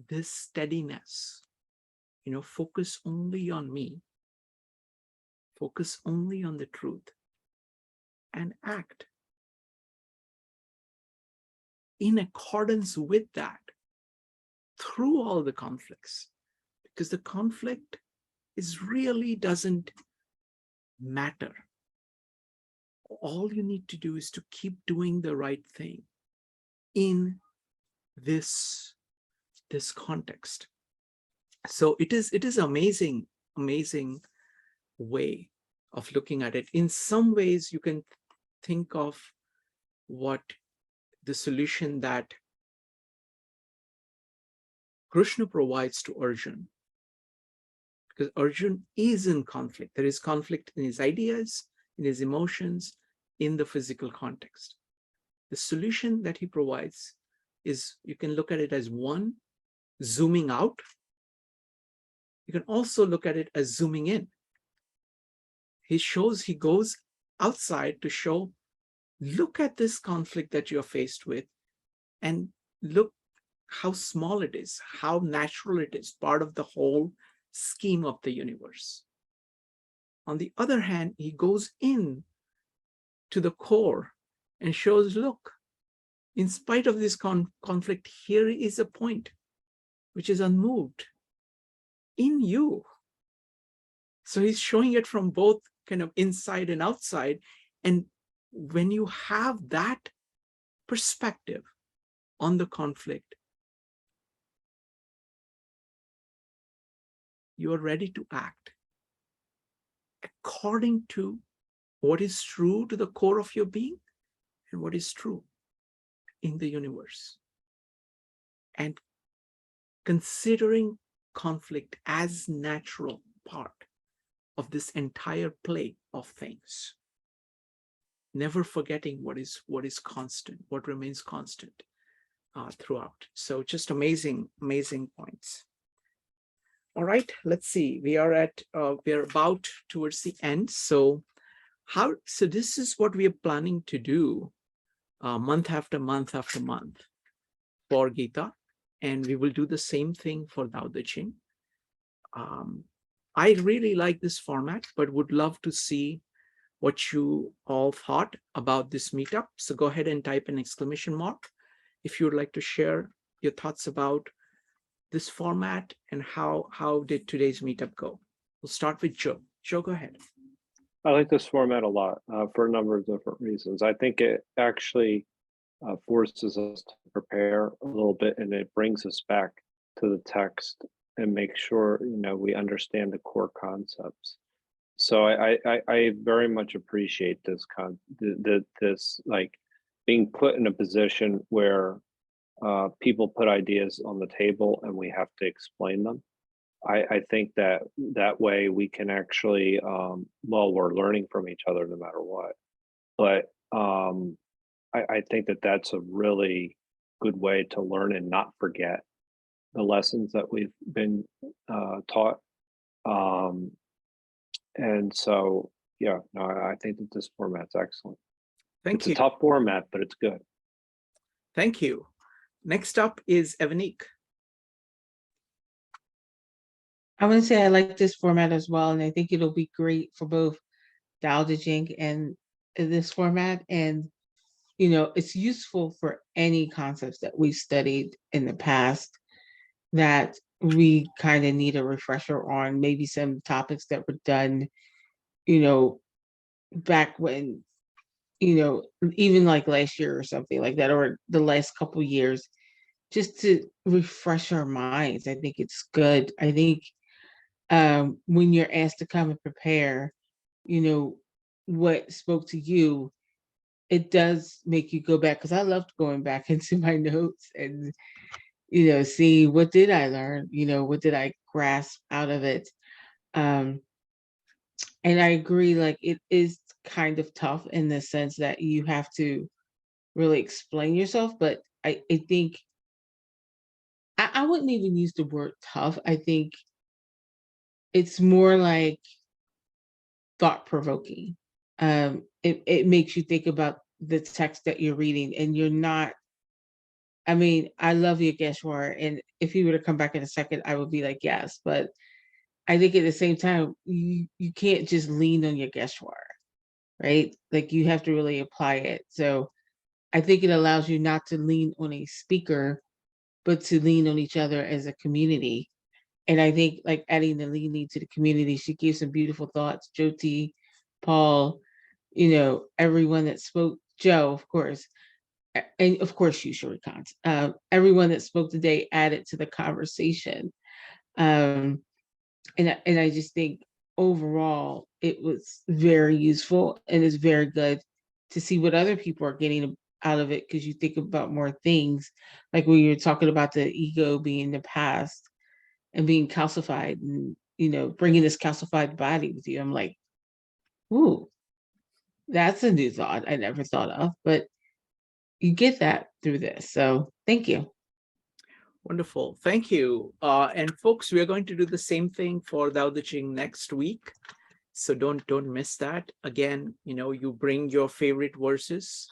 this steadiness. Focus only on me. Focus only on the truth. And act in accordance with that through all the conflicts. Because the conflict really doesn't matter. All you need to do is to keep doing the right thing in this context. So it is amazing way of looking at it. In some ways, you can think of what the solution that Krishna provides to Arjun, because Arjun is in conflict. There is conflict in his ideas, in his emotions, in the physical context. The solution that he provides is, you can look at it as one, zooming out. You can also look at it as zooming in. He goes outside to show, look at this conflict that you're faced with, and look how small it is, how natural it is, part of the whole scheme of the universe. On the other hand, he goes in to the core and shows, look, in spite of this conflict, here is a point which is unmoved in you. So he's showing it from both kind of inside and outside. And when you have that perspective on the conflict, you are ready to act according to what is true to the core of your being and what is true in the universe. And considering conflict as natural part of this entire play of things. Never forgetting what is constant, what remains constant throughout. So just amazing points. All right, let's see. We're about towards the end. So this is what we are planning to do month after month after month for Gita. And we will do the same thing for Tao Te Ching. I really like this format, but would love to see what you all thought about this meetup. So go ahead and type an exclamation mark if you would like to share your thoughts about this format and how did today's meetup go? We'll start with Joe. Joe, go ahead. I like this format a lot for a number of different reasons. I think it actually forces us to prepare a little bit, and it brings us back to the text and make sure, you know, we understand the core concepts. So I very much appreciate this this like being put in a position where people put ideas on the table and we have to explain them. I think that that way we can actually, well, we're learning from each other no matter what. But I think that that's a really good way to learn and not forget the lessons that we've been taught. And so, yeah, no, I think that this format's excellent. Thank It's you. a tough format, but it's good. Thank you. Next up is Evanique. I want to say I like this format as well, and I think it'll be great for both Tao Te Ching and this format. And you know, it's useful for any concepts that we've studied in the past that we kind of need a refresher on. Maybe some topics that were done, you know, back when, you know, even like last year or something like that, or the last couple years, just to refresh our minds. I think it's good. I think when you're asked to come and prepare, you know, what spoke to you, it does make you go back, because I loved going back into my notes and, you know, see what did I learn, you know, what did I grasp out of it. And I agree, like it is kind of tough in the sense that you have to really explain yourself, but I think I wouldn't even use the word tough. I think it's more like thought provoking. It makes you think about the text that you're reading, and you're not. I mean, I love Yogeshwar, and if he were to come back in a second, I would be like, yes. But I think at the same time, you can't just lean on Yogeshwar, right? Like you have to really apply it. So I think it allows you not to lean on a speaker, but to lean on each other as a community. And I think like adding the leaning to the community, she gave some beautiful thoughts. Jyoti, Paul, you know, everyone that spoke, Joe, of course, and of course you, Shrikant. Everyone that spoke today added to the conversation. And I just think overall it was very useful, and it's very good to see what other people are getting out of it, because you think about more things, like when you're talking about the ego being the past and being calcified, and you know, bringing this calcified body with you. I'm like, ooh, that's a new thought I never thought of, but you get that through this. So thank you. Wonderful. Thank you. And folks, we are going to do the same thing for Tao Te Ching next week. So don't miss that. Again, you know, you bring your favorite verses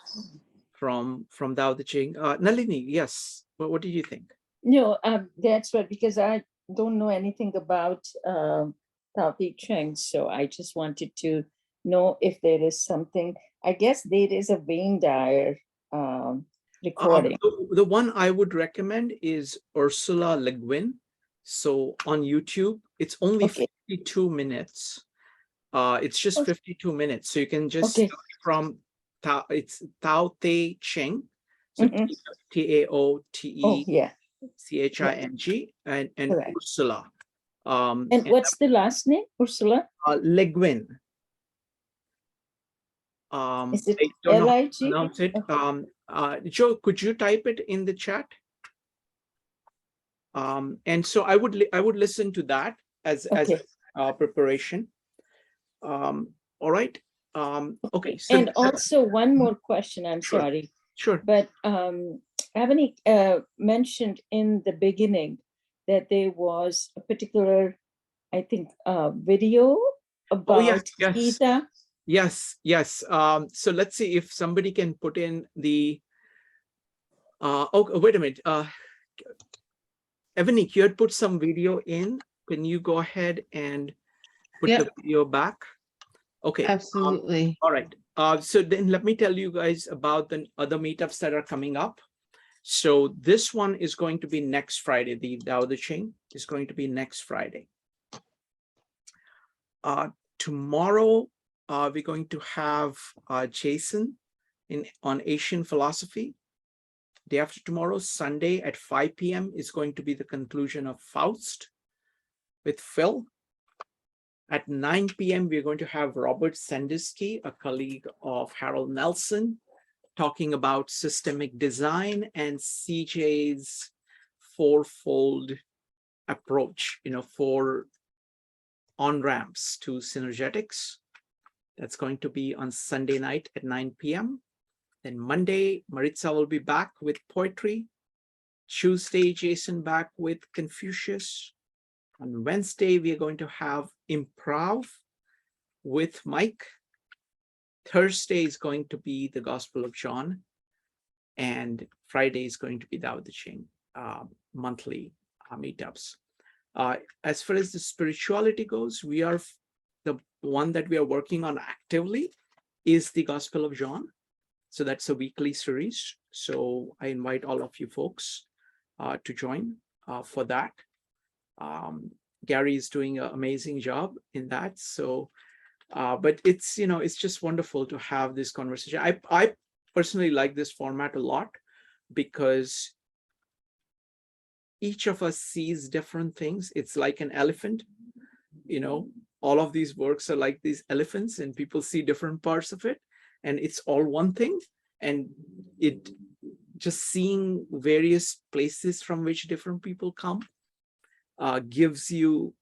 from Tao Te Ching. Nalini, yes. What did you think? No, that's right, because I don't know anything about Tao Te Ching, so I just wanted to know if there is something. I guess there is a Wayne Dyer recording. The one I would recommend is Ursula Le Guin. So on YouTube, it's only 52 minutes. It's just 52 minutes. So you can just start from Tao, it's Tao Te Ching. So TAOTE. CHING and Ursula. And what's the last name? Ursula? Le Guin. Is it I don't know how to LIG? pronounce it. Okay. Joe, could you type it in the chat? And so I would listen to that as preparation. All right. Okay. So and also one more question. I'm sorry. Sure. But Avani mentioned in the beginning that there was a particular, I think, video about Gita. Yes. So let's see if somebody can put in the. Oh, wait a minute. Evanique, you had put some video in. Can you go ahead and put the video back? Okay. Absolutely. All right. So then let me tell you guys about the other meetups that are coming up. So this one is going to be next Friday. The Tao Te Ching is going to be next Friday. Tomorrow, we're going to have Jason on Asian philosophy. Day after tomorrow, Sunday at 5 p.m. is going to be the conclusion of Faust with Phil. At 9 p.m., we're going to have Robert Sandusky, a colleague of Harold Nelson, talking about systemic design and CJ's fourfold approach, 4 on-ramps to synergetics. That's going to be on Sunday night at 9 p.m. Then Monday, Maritza will be back with poetry. Tuesday, Jason back with Confucius. On Wednesday, we are going to have improv with Mike. Thursday is going to be the Gospel of John. And Friday is going to be Tao Te Ching monthly meetups. As far as the spirituality goes, the one that we are working on actively is the Gospel of John. So that's a weekly series. So I invite all of you folks to join for that. Gary is doing an amazing job in that. So, but it's, it's just wonderful to have this conversation. I personally like this format a lot because each of us sees different things. It's like an elephant, all of these works are like these elephants and people see different parts of it and it's all one thing. And it just seeing various places from which different people come gives you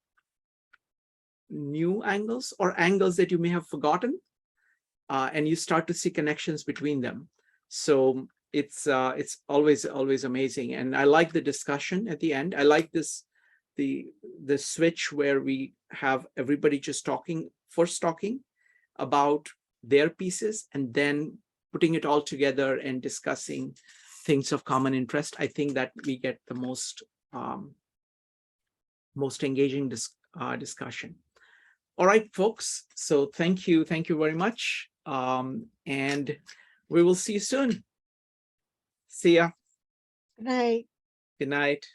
new angles or angles that you may have forgotten, and you start to see connections between them. So it's always amazing, and I like the discussion at the end. I like the switch where we have everybody just talking about their pieces and then putting it all together and discussing things of common interest. I think that we get the most engaging discussion. All right, folks. So thank you very much. And we will see you soon. See ya. Good night. Good night.